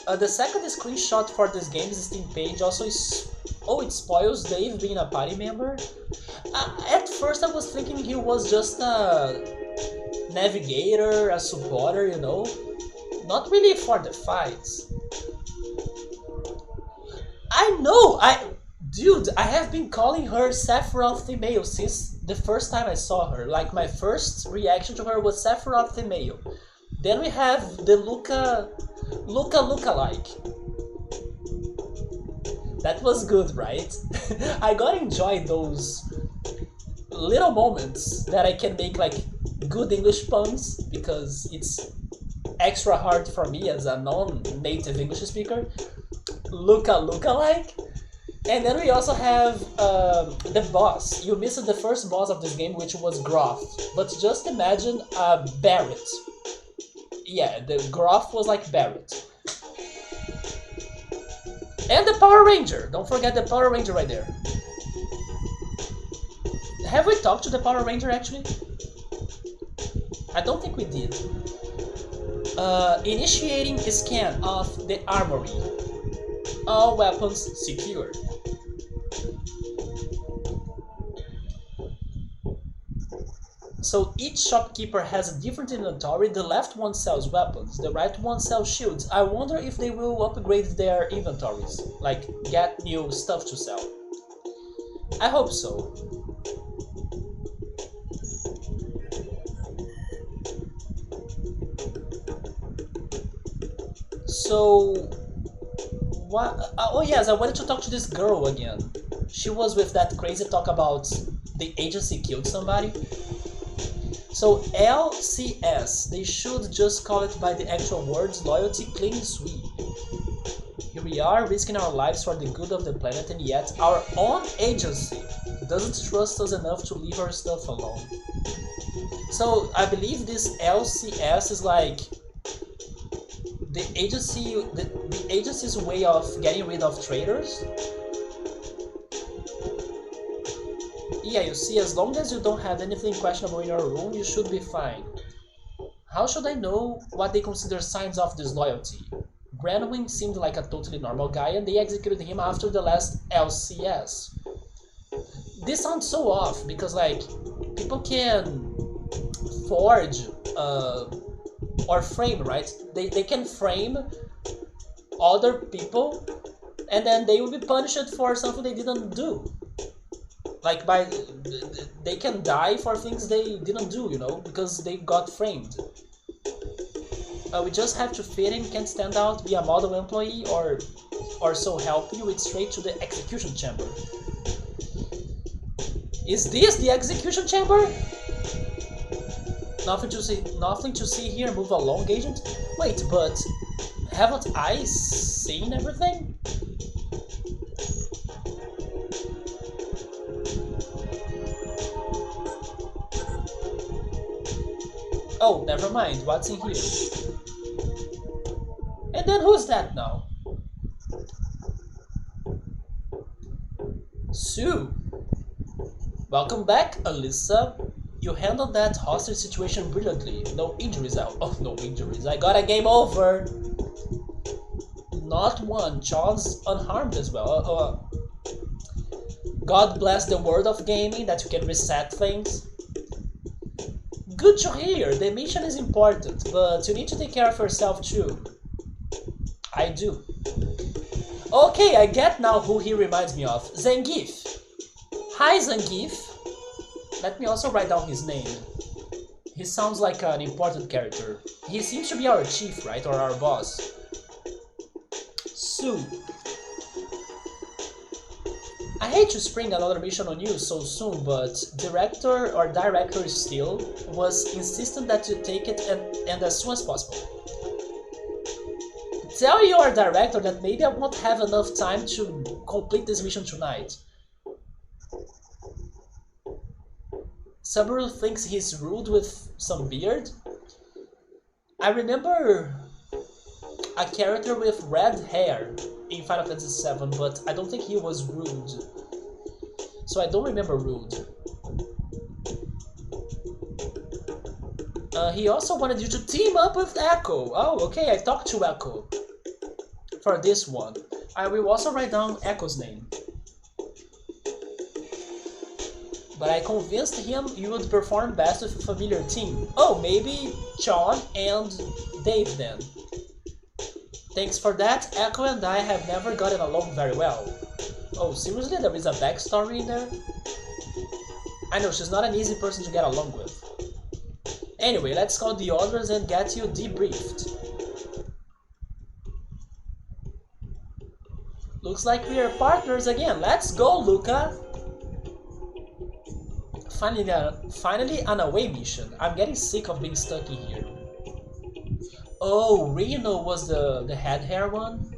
The second screenshot for this game's Steam page also is... Oh, it spoils Dave being a party member? At first I was thinking he was just a navigator, a supporter, you know? Not really for the fights. I know! Dude, I have been calling her Sephiroth female since the first time I saw her. Like, my first reaction to her was Sephiroth female. Then we have the Luca lookalike. That was good, right? I gotta enjoy those little moments that I can make like good English puns, because it's extra hard for me as a non-native English speaker. Lookalike. And then we also have the boss. You missed the first boss of this game, which was Groff. But just imagine Barrett. Yeah, the Groff was like Barrett. And the Power Ranger! Don't forget the Power Ranger right there. Have we talked to the Power Ranger actually? I don't think we did. Initiating a scan of the armory. All weapons secured. So each shopkeeper has a different inventory. The left one sells weapons, the right one sells shields. I wonder if they will upgrade their inventories, like get new stuff to sell. I hope so. So, what? Oh yes, I wanted to talk to this girl again. She was with that crazy talk about the agency killed somebody. So LCS, they should just call it by the actual words, loyalty, clean and sweet. Here we are, risking our lives for the good of the planet, and yet our own agency doesn't trust us enough to leave our stuff alone. So I believe this LCS is like the agency's way of getting rid of traitors. Yeah, you see, as long as you don't have anything questionable in your room, you should be fine. How should I know what they consider signs of disloyalty? Granwin seemed like a totally normal guy, and they executed him after the last LCS. This sounds so off, because like, people can forge or frame, right? They can frame other people, and then they will be punished for something they didn't do. Like they can die for things they didn't do, you know, because they got framed. We just have to fit in, can't stand out, be a model employee, or so help you, it's straight to the execution chamber. Is this the execution chamber? Nothing to see here, move along, agent. Wait, but haven't I seen everything? Oh, never mind, what's in here? And then who's that now? Sue! Welcome back, Alyssa. You handled that hostage situation brilliantly. No injuries out. Oh, no injuries. I got a game over! Not one. Charles unharmed as well. God bless the world of gaming that you can reset things. Good to hear, the mission is important, but you need to take care of yourself too. I do. Okay, I get now who he reminds me of. Zangief. Hi Zangief. Let me also write down his name. He sounds like an important character. He seems to be our chief, right? Or our boss. Sue. I hate to spring another mission on you so soon, but Director Steele was insistent that you take it and as soon as possible. Tell your director that maybe I won't have enough time to complete this mission tonight. Subaru thinks he's rude with some beard. I remember a character with red hair in Final Fantasy VII, but I don't think he was rude. So I don't remember rude. He also wanted you to team up with Echo. Oh, okay, I talked to Echo for this one. I will also write down Echo's name. But I convinced him you would perform best with a familiar team. Oh, maybe Sean and Dave then. Thanks for that, Echo and I have never gotten along very well. Oh, seriously? There is a backstory in there? I know, she's not an easy person to get along with. Anyway, let's call the others and get you debriefed. Looks like we are partners again. Let's go, Luca! Finally an away mission. I'm getting sick of being stuck in here. Oh, Reno was the head hair one?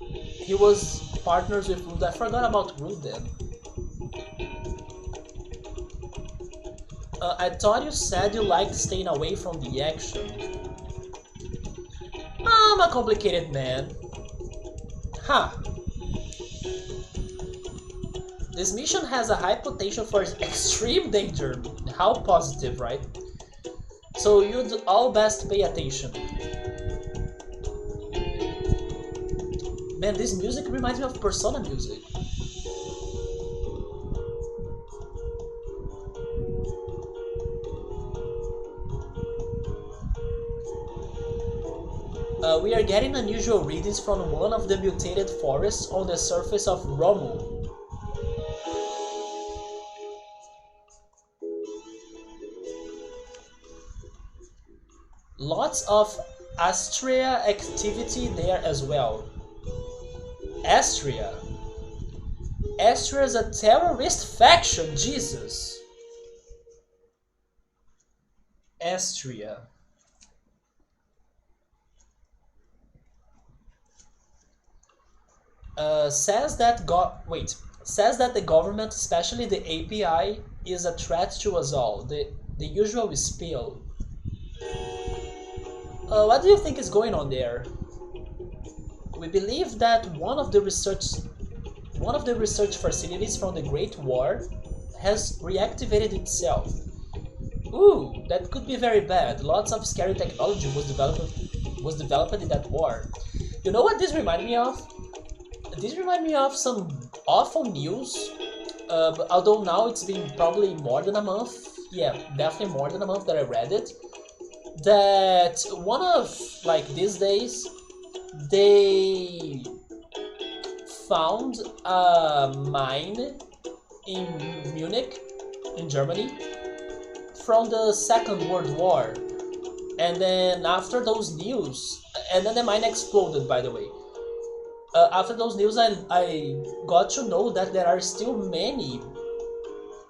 He was partners with Rude. I forgot about Rude then. I thought you said you liked staying away from the action. I'm a complicated man. Huh. This mission has a high potential for extreme danger. How positive, right? So you'd all best pay attention. Man, this music reminds me of Persona music. We are getting unusual readings from one of the mutated forests on the surface of Rhomu. Lots of Astrea activity there as well. Astrea? Astrea is a terrorist faction, Jesus! Astrea. Says that the government, especially the API, is a threat to us all. The usual spill. What do you think is going on there? We believe that one of the research facilities from the Great War has reactivated itself. Ooh, that could be very bad. Lots of scary technology was developed in that war. You know what this reminded me of? This reminded me of some awful news. Although now it's been probably more than a month. Yeah, definitely more than a month that I read it. That one of these days they found a mine in Munich, in Germany, from the Second World War, and then after those news, and then the mine exploded, by the way. After those news, I got to know that there are still many,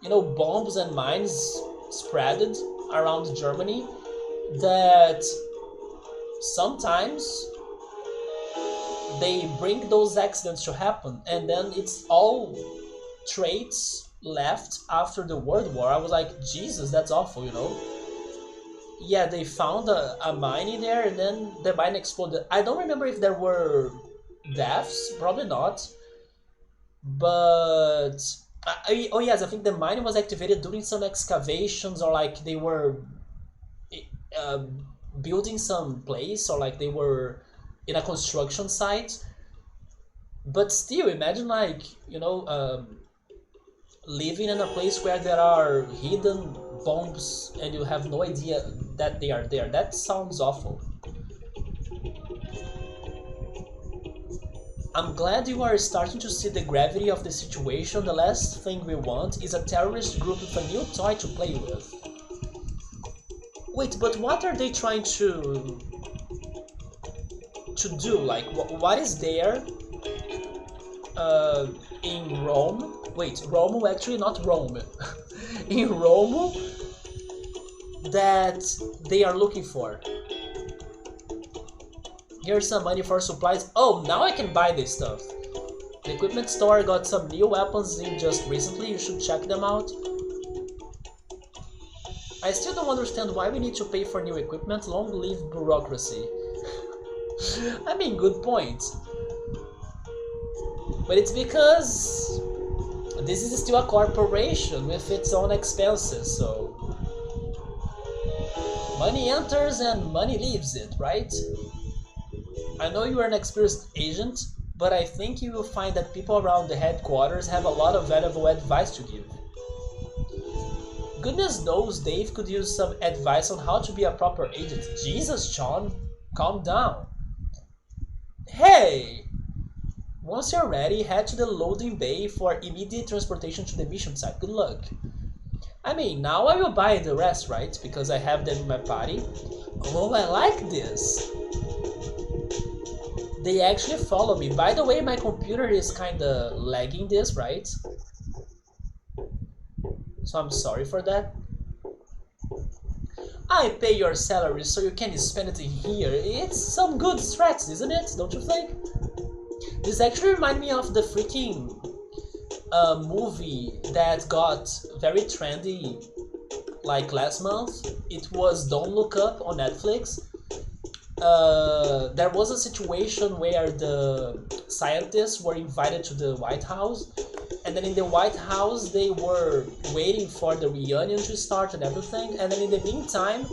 bombs and mines spreaded around Germany, that sometimes they bring those accidents to happen, and then it's all traits left after the World War. I was like, Jesus, that's awful, Yeah, they found a mine in there, and then the mine exploded. I don't remember if there were deaths, probably not, but oh yes, I think the mine was activated during some excavations, or they were building some place, or they were in a construction site. But still, imagine living in a place where there are hidden bombs and you have no idea that they are there. That sounds awful. I'm glad you are starting to see the gravity of the situation. The last thing we want is a terrorist group with a new toy to play with. Wait, but what are they trying to do? What is there in Rome. Wait, Rhomu actually, not Rome. In Rhomu that they are looking for. Here's some money for supplies. Oh, now I can buy this stuff. The equipment store got some new weapons in just recently. You should check them out. I still don't understand why we need to pay for new equipment. Long live bureaucracy. I mean, good point. But it's because this is still a corporation with its own expenses, so money enters and money leaves it, right? I know you are an experienced agent, but I think you will find that people around the headquarters have a lot of valuable advice to give. Goodness knows Dave could use some advice on how to be a proper agent. Jesus, Sean, calm down. Hey! Once you're ready, head to the loading bay for immediate transportation to the mission site. Good luck. I mean, now I will buy the rest, right? Because I have them in my party. Oh, I like this. They actually follow me. By the way, my computer is kinda lagging this, right? So I'm sorry for that. I pay your salary so you can spend it here. It's some good strats, isn't it? Don't you think? This actually reminds me of the freaking movie that got very trendy like last month. It was Don't Look Up on Netflix. There was a situation where the scientists were invited to the White House, and then in the White House they were waiting for the reunion to start and everything, and then in the meantime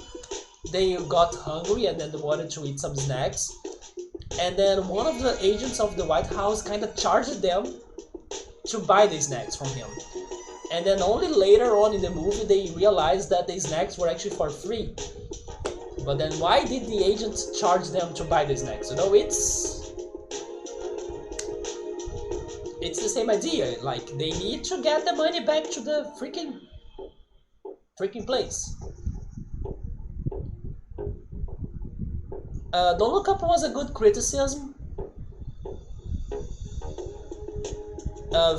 they got hungry and then they wanted to eat some snacks, and then one of the agents of the White House kind of charged them to buy the snacks from him, and then only later on in the movie they realized that the snacks were actually for free. But then why did the agent charge them to buy the snacks? You know, it's the same idea. Like, they need to get the money back to the freaking place. Don't Look Up was a good criticism.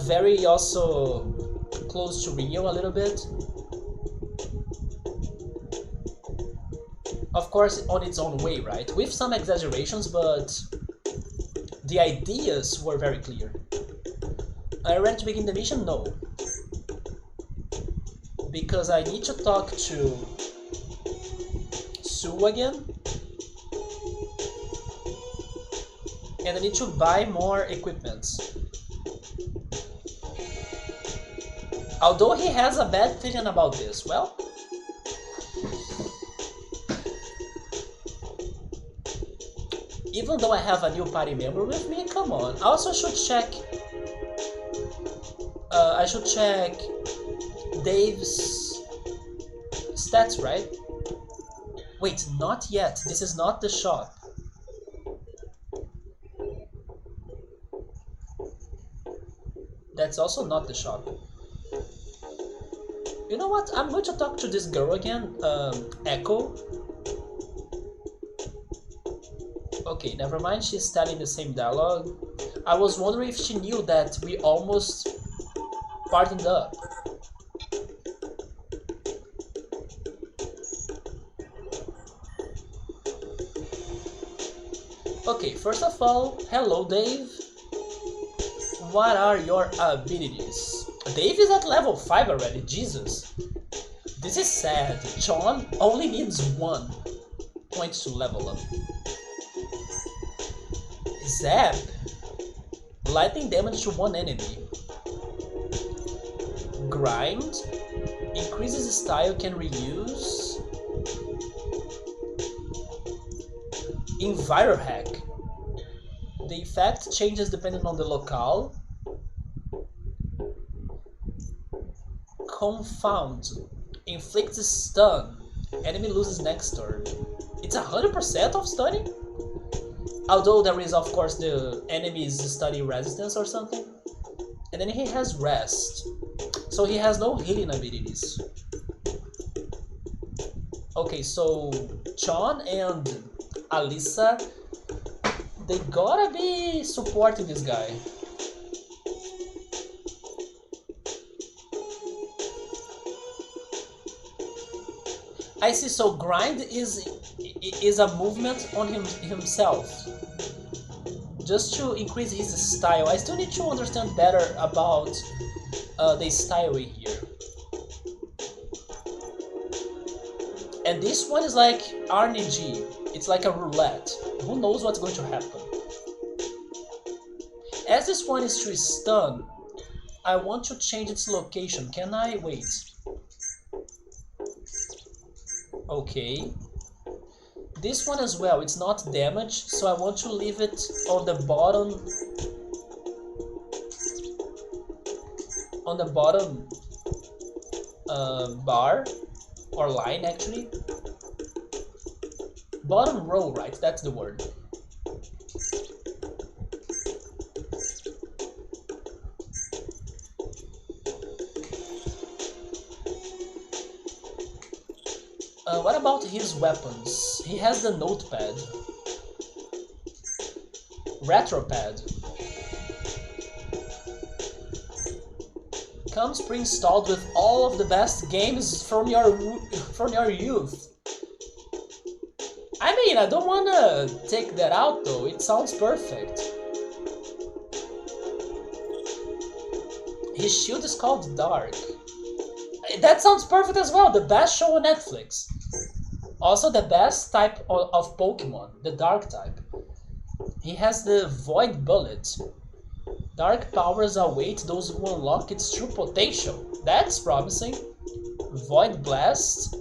Very also close to Rio a little bit. Of course, on its own way, right? With some exaggerations, but the ideas were very clear. Are you ready to begin the mission? No. Because I need to talk to Sue again. And I need to buy more equipment. Although he has a bad feeling about this, well... Even though I have a new party member with me, come on. I also should check... I should check Dave's stats, right? Wait, not yet. This is not the shop. That's also not the shop. You know what? I'm going to talk to this girl again, Echo. Okay, never mind, she's telling the same dialogue. I was wondering if she knew that we almost partnered up. Okay, first of all, hello Dave. What are your abilities? Dave is at level 5 already, Jesus. This is sad. Sean only needs 1 point to level up. Zap. Lightning damage to one enemy. Grind. Increases style, can reuse. Envirohack. The effect changes depending on the locale. Confound. Inflicts stun. Enemy loses next turn. It's 100% of stunning? Although there is of course the enemy's stunning resistance or something. And then he has rest. So he has no healing abilities. Okay, so John and Alyssa, they gotta be supporting this guy. I see. So grind is a movement on himself, just to increase his style. I still need to understand better about the style here. And this one is like RNG. It's like a roulette. Who knows what's going to happen? As this one is to stun, I want to change its location. Can I? Wait. Okay. This one as well, it's not damaged, so I want to leave it on the bottom. On the bottom bar, or line actually. Bottom row, right? That's the word. What about his weapons? He has the notepad. Retropad. Comes pre-installed with all of the best games from your youth. I mean, I don't wanna take that out though, it sounds perfect. His shield is called Dark. That sounds perfect as well, the best show on Netflix. Also the best type of Pokemon, the Dark type. He has the Void Bullet. Dark powers await those who unlock its true potential. That's promising. Void Blast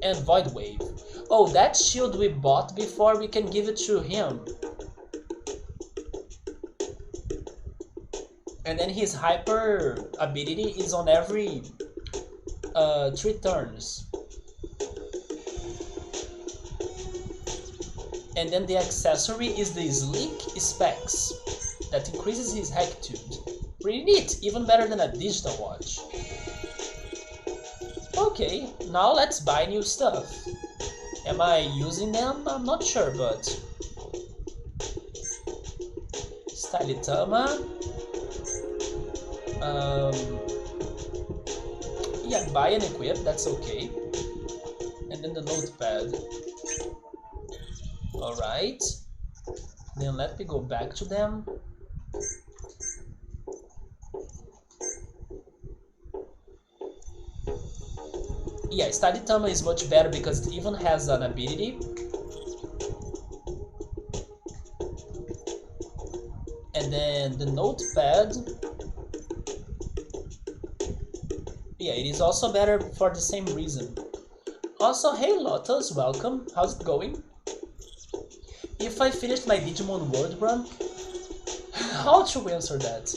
and Void Wave. Oh, that shield we bought before, we can give it to him. And then his hyper ability is on every 3 turns. And then the accessory is the Sleek Specs that increases his Hectude. Pretty neat, even better than a digital watch. Okay, now let's buy new stuff. Am I using them? I'm not sure, but... Styletama. Yeah, buy and equip, that's okay. And then the notepad. Alright. Then let me go back to them. Yeah, Styletama is much better because it even has an ability. And then the notepad. Yeah, it is also better for the same reason. Also, hey Lotus, welcome. How's it going? If I finished my Digimon World Run, how to answer that?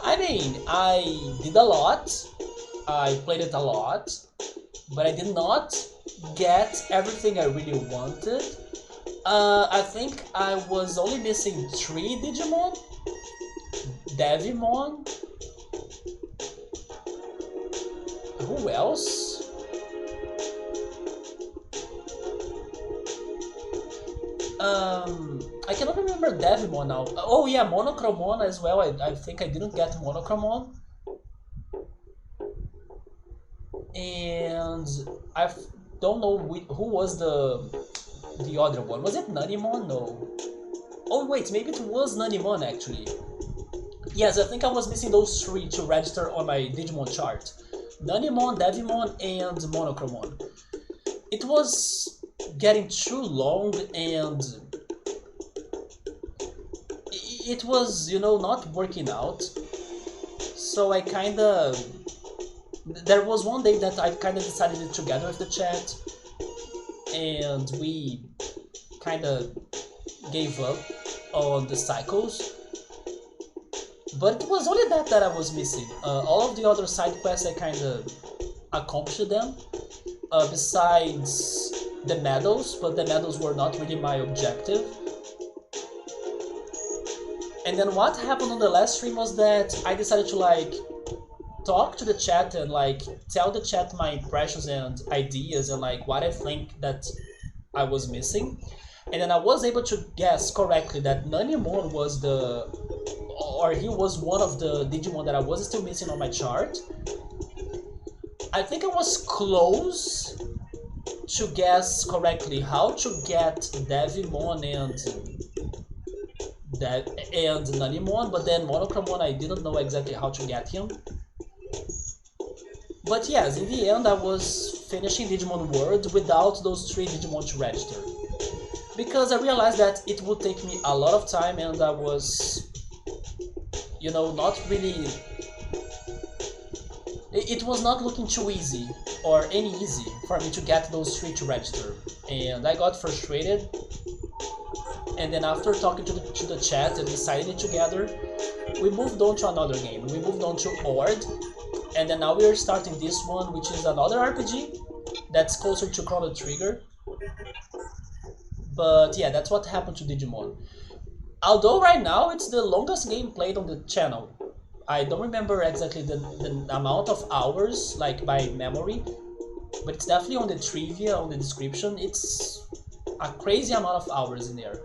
I mean, I did a lot, I played it a lot, but I did not get everything I really wanted. I think I was only missing 3 Digimon, Devimon. Who else? I cannot remember Devimon now. Oh yeah, Monochromon as well. I think I didn't get Monochromon. And I don't know who was the other one. Was it Nanimon? No. Oh wait, maybe it was Nanimon actually. Yes, I think I was missing those 3 to register on my Digimon chart. Nanimon, Devimon, and Monochromon. It was getting too long and it was, you know, not working out. So I kinda... There was one day that I kinda decided to together with the chat and we kinda gave up on the cycles. But it was only that I was missing. All of the other side quests I kinda accomplished them. Besides the medals, but the medals were not really my objective. And then what happened on the last stream was that I decided to like talk to the chat and like tell the chat my impressions and ideas and like what I think that I was missing. And then I was able to guess correctly that Nanimon was he was one of the Digimon that I was still missing on my chart. I think I was close to guess correctly how to get Devimon and Nanimon, but then Monochromon I didn't know exactly how to get him. But yes, in the end I was finishing Digimon World without those 3 Digimon to register. Because I realized that it would take me a lot of time and I was, you know, not really... It was not looking too easy or any easy for me to get those 3 to register. And I got frustrated. And then after talking to the chat and deciding it together, we moved on to another game. We moved on to Ord. And then now we are starting this one, which is another RPG that's closer to Chrono Trigger. But yeah, that's what happened to Digimon. Although right now it's the longest game played on the channel. I don't remember exactly the amount of hours, like by memory, but it's definitely on the trivia, on the description. It's a crazy amount of hours in there.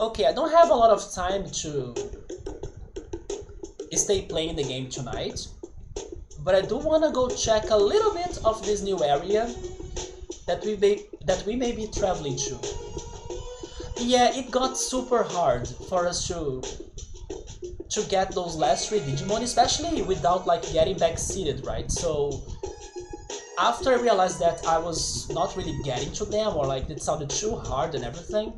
Okay, I don't have a lot of time to stay playing the game tonight, but I do want to go check a little bit of this new area that we may be traveling to. Yeah, it got super hard for us to get those last 3 Digimon, especially without like getting backseated, right? So after I realized that I was not really getting to them, or like it sounded too hard and everything,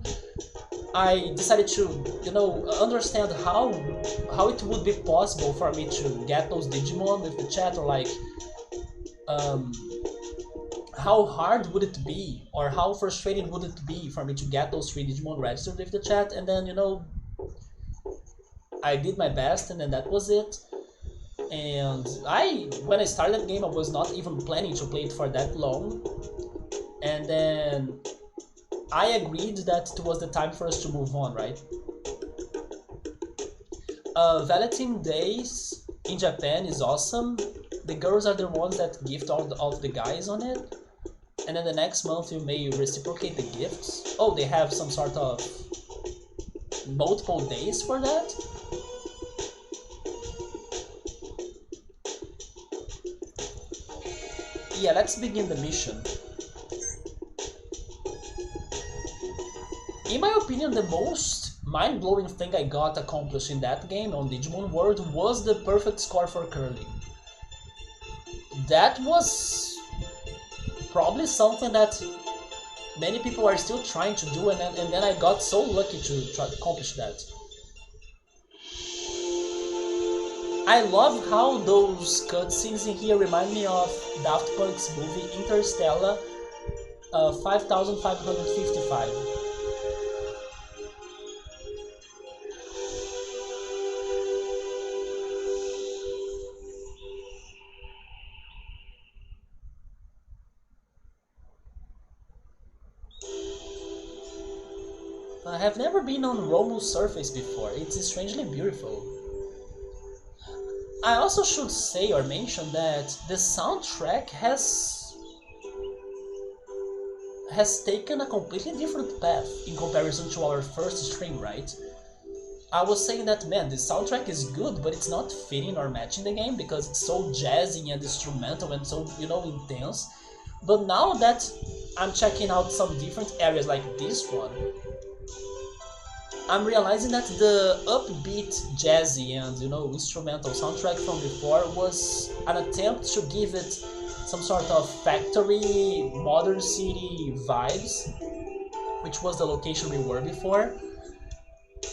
I decided to, you know, understand how it would be possible for me to get those Digimon with the chat, or like how hard would it be, or how frustrating would it be for me to get those 3 Digimon registered with the chat. And then, you know, I did my best, and then that was it. And when I started the game, I was not even planning to play it for that long. And then I agreed that it was the time for us to move on, right? Valentine Days in Japan is awesome. The girls are the ones that gift all of the guys on it. And then the next month you may reciprocate the gifts. Oh, they have some sort of multiple days for that? Yeah, let's begin the mission. In my opinion, the most mind-blowing thing I got accomplished in that game on Digimon World was the perfect score for Curly. That was probably something that many people are still trying to do, and then I got so lucky to try to accomplish that. I love how those cutscenes in here remind me of Daft Punk's movie Interstellar 5555. I have never been on Rhomu's surface before. It's strangely beautiful. I also should say or mention that the soundtrack has taken a completely different path in comparison to our first stream, right? I was saying that, man, the soundtrack is good, but it's not fitting or matching the game because it's so jazzy and instrumental and so, you know, intense. But now that I'm checking out some different areas like this one, I'm realizing that the upbeat, jazzy and, you know, instrumental soundtrack from before was an attempt to give it some sort of factory, modern city vibes, which was the location we were before.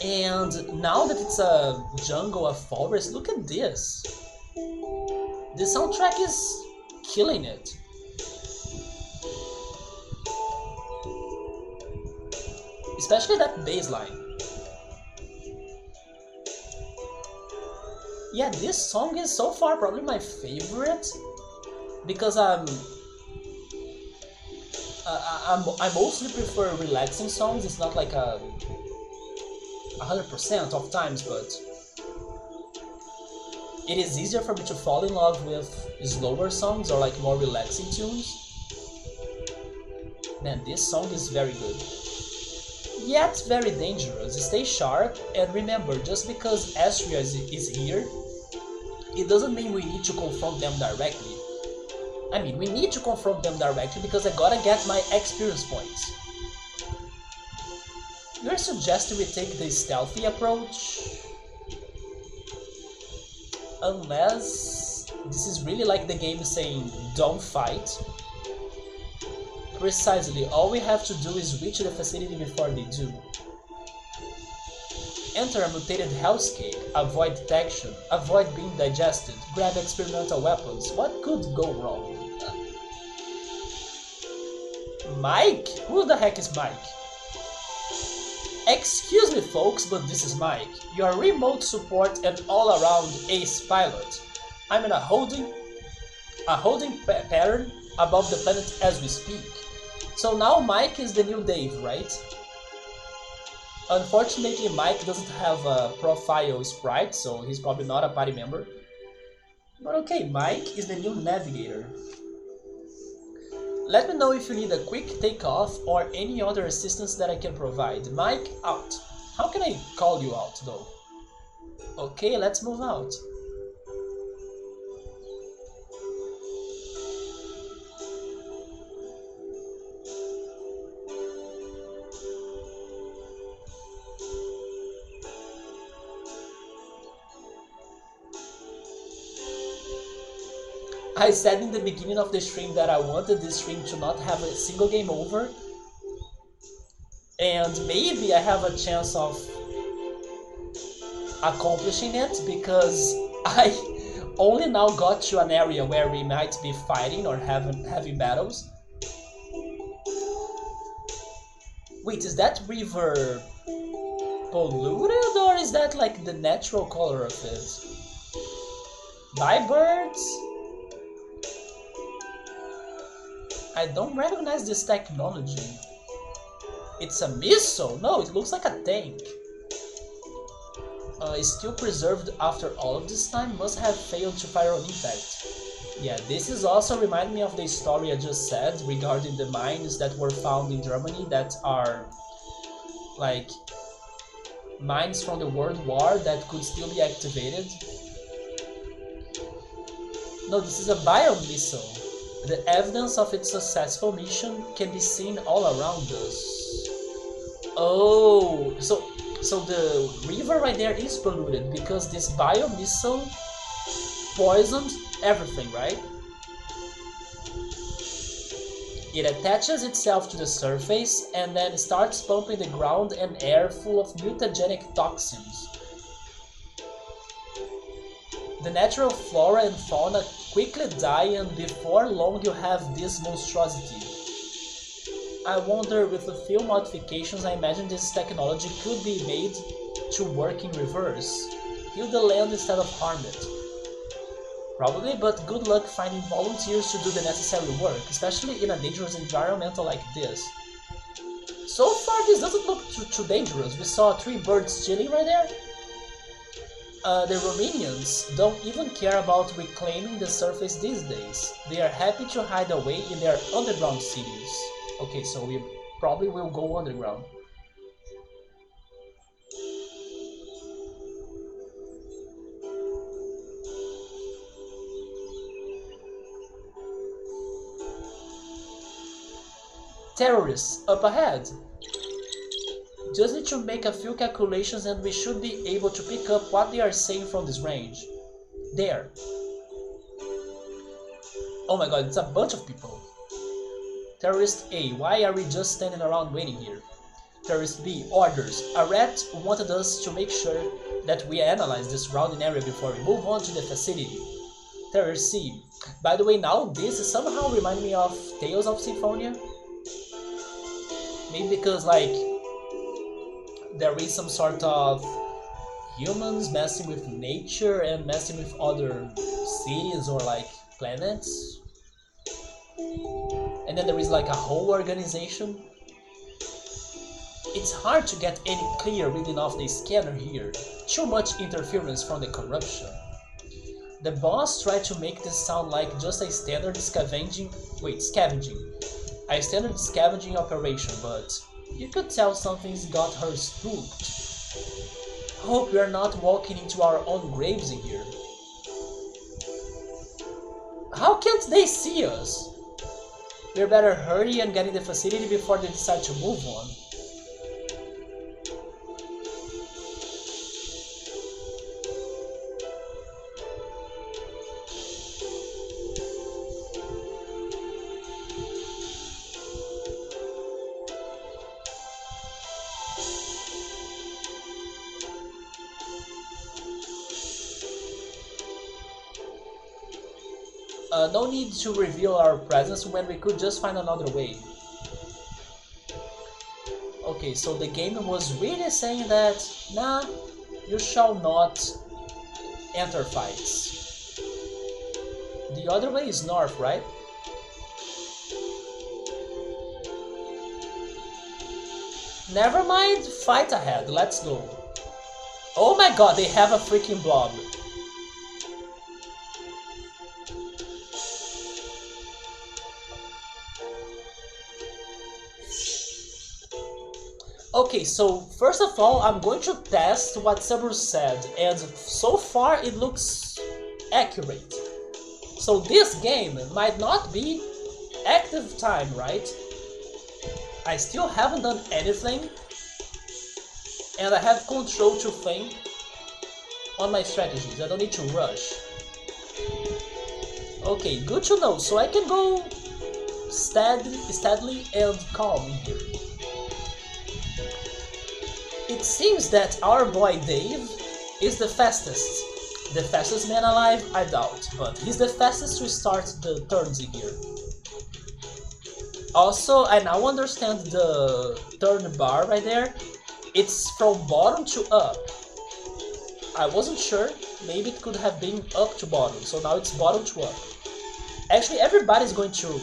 And now that it's a jungle, a forest, look at this. The soundtrack is killing it. Especially that bass line. Yeah, this song is so far probably my favorite because I mostly prefer relaxing songs. It's not like 100% of times, but it is easier for me to fall in love with slower songs or like more relaxing tunes. Man, this song is very good. Yet very dangerous. Stay sharp and remember, just because Astria is here, it doesn't mean we need to confront them directly. I mean, we need to confront them directly because I gotta get my experience points. You're suggesting we take the stealthy approach? Unless this is really like the game saying, don't fight. Precisely, all we have to do is reach the facility before they do. Enter a mutated hellscape, avoid detection, avoid being digested, grab experimental weapons. What could go wrong? Mike? Who the heck is Mike? Excuse me folks, but this is Mike, your remote support and all-around ace pilot. I'm in a holding pattern above the planet as we speak. So now Mike is the new Dave, right? Unfortunately, Mike doesn't have a profile sprite, so he's probably not a party member. But okay, Mike is the new navigator. Let me know if you need a quick takeoff or any other assistance that I can provide. Mike, out. How can I call you out, though? Okay, let's move out. I said in the beginning of the stream that I wanted this stream to not have a single game over, and maybe I have a chance of accomplishing it because I only now got to an area where we might be fighting or having heavy battles. Wait, is that river polluted or is that like the natural color of it? Bye birds? I don't recognize this technology. It's a missile? No, it looks like a tank. It's still preserved after all of this time, must have failed to fire on impact. Yeah, this is also remind me of the story I just said regarding the mines that were found in Germany that are like mines from the World War that could still be activated. No, this is a biomissile. The evidence of its successful mission can be seen all around us. Oh, so the river right there is polluted because this biomissile poisoned everything, right? It attaches itself to the surface and then starts pumping the ground and air full of mutagenic toxins. The natural flora and fauna quickly die, and before long you have this monstrosity. I wonder, with a few modifications, I imagine this technology could be made to work in reverse. Heal the land instead of harm it. Probably, but good luck finding volunteers to do the necessary work, especially in a dangerous environment like this. So far this doesn't look too dangerous. We saw 3 birds chilling right there. The Romanians don't even care about reclaiming the surface these days. They are happy to hide away in their underground cities. Okay, so we probably will go underground. Terrorists up ahead. Just need to make a few calculations and we should be able to pick up what they are saying from this range. There. Oh my god, it's a bunch of people. Terrorist A, why are we just standing around waiting here? Terrorist B, orders. A rat wanted us to make sure that we analyze the surrounding area before we move on to the facility. Terrorist C, by the way, now this somehow reminds me of Tales of Symphonia. Maybe because like there is some sort of humans messing with nature and messing with other cities or like planets. And then there is like a whole organization. It's hard to get any clear reading of the scanner here. Too much interference from the corruption. The boss tried to make this sound like just a standard scavenging operation, but you could tell something's got her spooked. Hope we are not walking into our own graves in here. How can't they see us? We better hurry and get in the facility before they decide to move on. No need to reveal our presence when we could just find another way. Okay, so the game was really saying that, nah, you shall not enter fights. The other way is north, right? Never mind, fight ahead, let's go. Oh my god, they have a freaking blob. Okay, so first of all, I'm going to test what Sabru said, and so far it looks accurate. So this game might not be active time, right? I still haven't done anything, and I have control to think on my strategies. I don't need to rush. Okay, good to know, so I can go steadily and calm here. It seems that our boy Dave is the fastest. The fastest man alive, I doubt, but he's the fastest to start the turns in here. Also, I now understand the turn bar right there. It's from bottom to up. I wasn't sure, maybe it could have been up to bottom, so now it's bottom to up. Actually, everybody's going to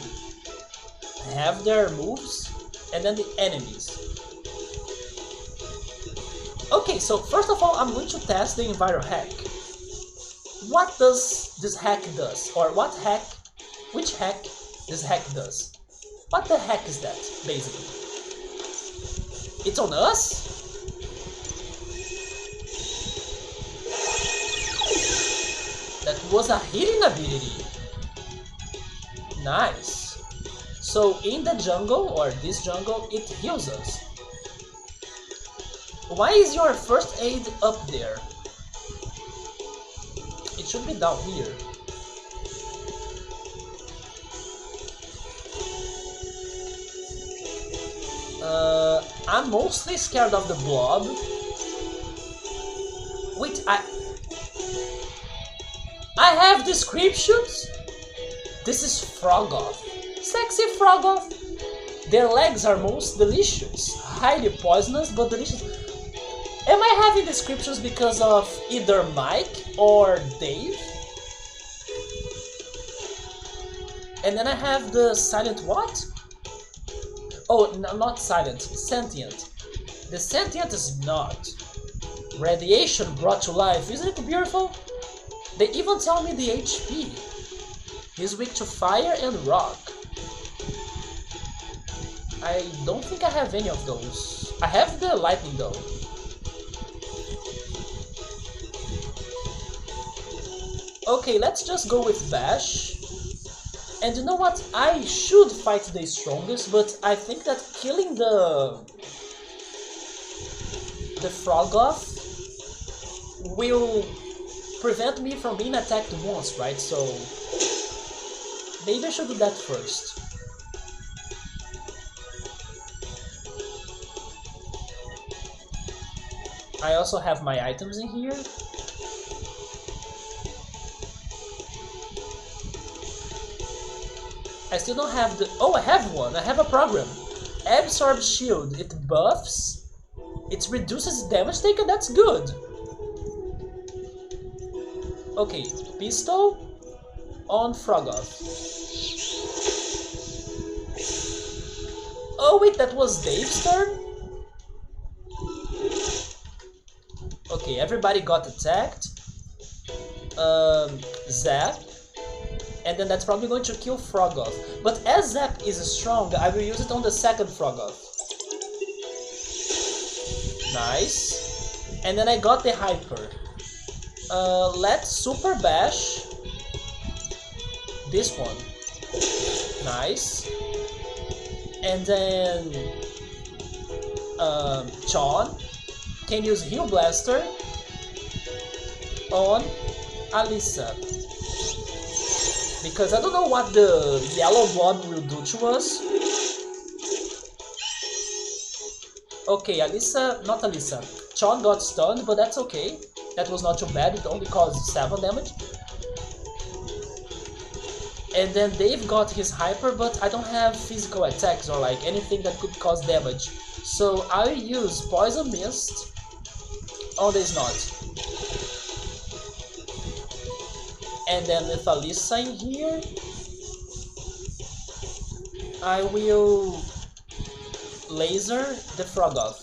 have their moves, and then the enemies. Okay, so first of all, I'm going to test the Enviro hack. What does this hack does? Or which hack this hack does? What the heck is that, basically? It's on us? That was a healing ability. Nice. So in the jungle, or this jungle, it heals us. Why is your first aid up there? It should be down here. I'm mostly scared of the blob. Wait, I have descriptions? This is Frogoth. Sexy Frogoth. Their legs are most delicious. Highly poisonous, but delicious. Am I having descriptions because of either Mike or Dave? And then I have the silent what? Oh, no, not silent, sentient. The sentient is not. Radiation brought to life, isn't it beautiful? They even tell me the HP. He's weak to fire and rock. I don't think I have any of those. I have the lightning though. Okay, let's just go with Bash. And you know what? I should fight the strongest, but I think that killing the Frogoth will prevent me from being attacked once, right? So maybe I should do that first. I also have my items in here. I still don't have the... Oh, I have one! I have a program! Absorb Shield. It buffs. It reduces damage taken, that's good! Okay, pistol on Frogoth. Oh wait, that was Dave's turn? Okay, everybody got attacked. Zap. And then that's probably going to kill Frogoth. But as Zap is strong, I will use it on the second Frogoth. Nice. And then I got the Hyper. Let's Super Bash this one. Nice. And then John can use Heal Blaster on Alyssa. Because I don't know what the yellow blob will do to us. Okay, not Alyssa. John got stunned, but that's okay. That was not too bad, it only caused 7 damage. And then Dave got his hyper, but I don't have physical attacks or like anything that could cause damage. So I'll use Poison Mist on the Snot. And then with Alyssa in here, I will laser the frog off.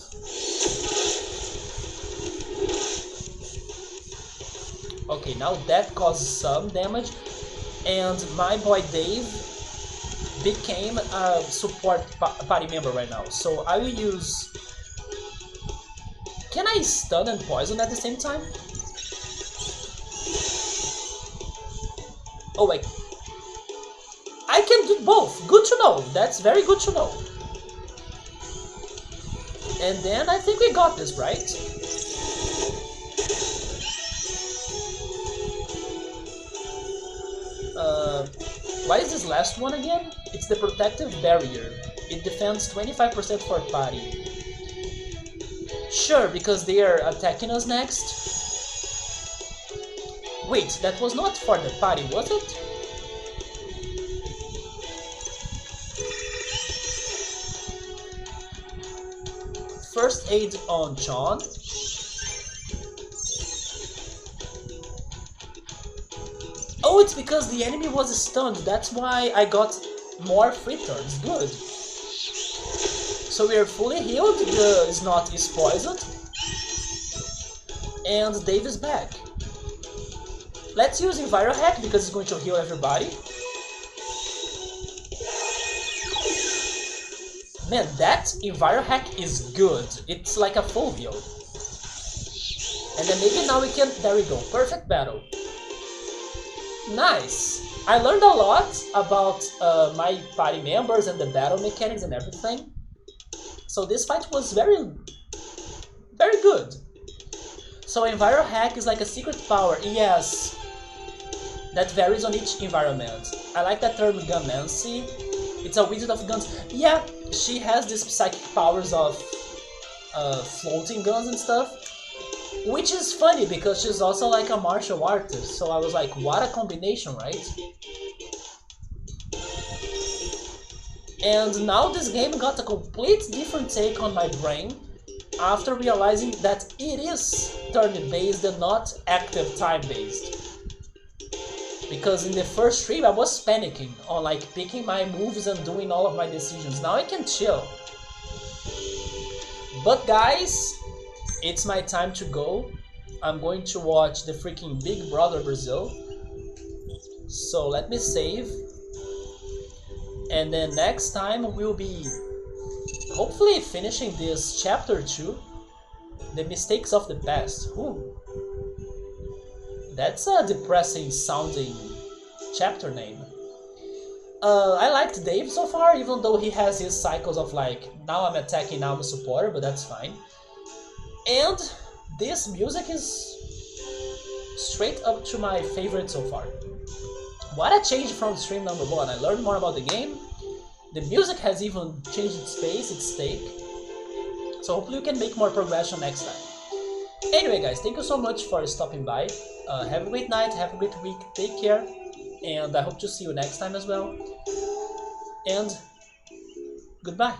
Okay, now that causes some damage. And my boy Dave became a support party member right now. So I will use... Can I stun and poison at the same time? Oh wait. I can do both. Good to know. That's very good to know. And then I think we got this, right? What is this last one again? It's the Protective Barrier. It defends 25% for party. Sure, because they are attacking us next. Wait, that was not for the party, was it? First aid on John. Oh, it's because the enemy was stunned. That's why I got more free turns. Good. So we are fully healed. The Snot is poisoned. And Dave is back. Let's use Enviro Hack because it's going to heal everybody. Man, that Enviro Hack is good. It's like a full heal. And then maybe now we can... There we go. Perfect battle. Nice! I learned a lot about my party members and the battle mechanics and everything. So this fight was very good. So Enviro Hack is like a secret power, yes. That varies on each environment. I like that term Gunmancy. It's a wizard of guns. Yeah, she has these psychic powers of floating guns and stuff. Which is funny because she's also like a martial artist, so I was like, what a combination, right? And now this game got a complete different take on my brain after realizing that it is turn-based and not active time-based. Because in the first stream I was panicking on like picking my moves and doing all of my decisions. Now I can chill. But guys, it's my time to go. I'm going to watch the freaking Big Brother Brazil. So let me save. And then next time we'll be hopefully finishing this chapter 2. The mistakes of the past. Ooh. That's a depressing sounding chapter name. I liked Dave so far, even though he has his cycles of like, now I'm attacking, now I'm a supporter, but that's fine. And this music is straight up to my favorite so far. What a change from stream number 1. I learned more about the game. The music has even changed its pace, its stake. So hopefully we can make more progression next time. Anyway guys, thank you so much for stopping by. Have a great night, have a great week, take care. And I hope to see you next time as well. And goodbye.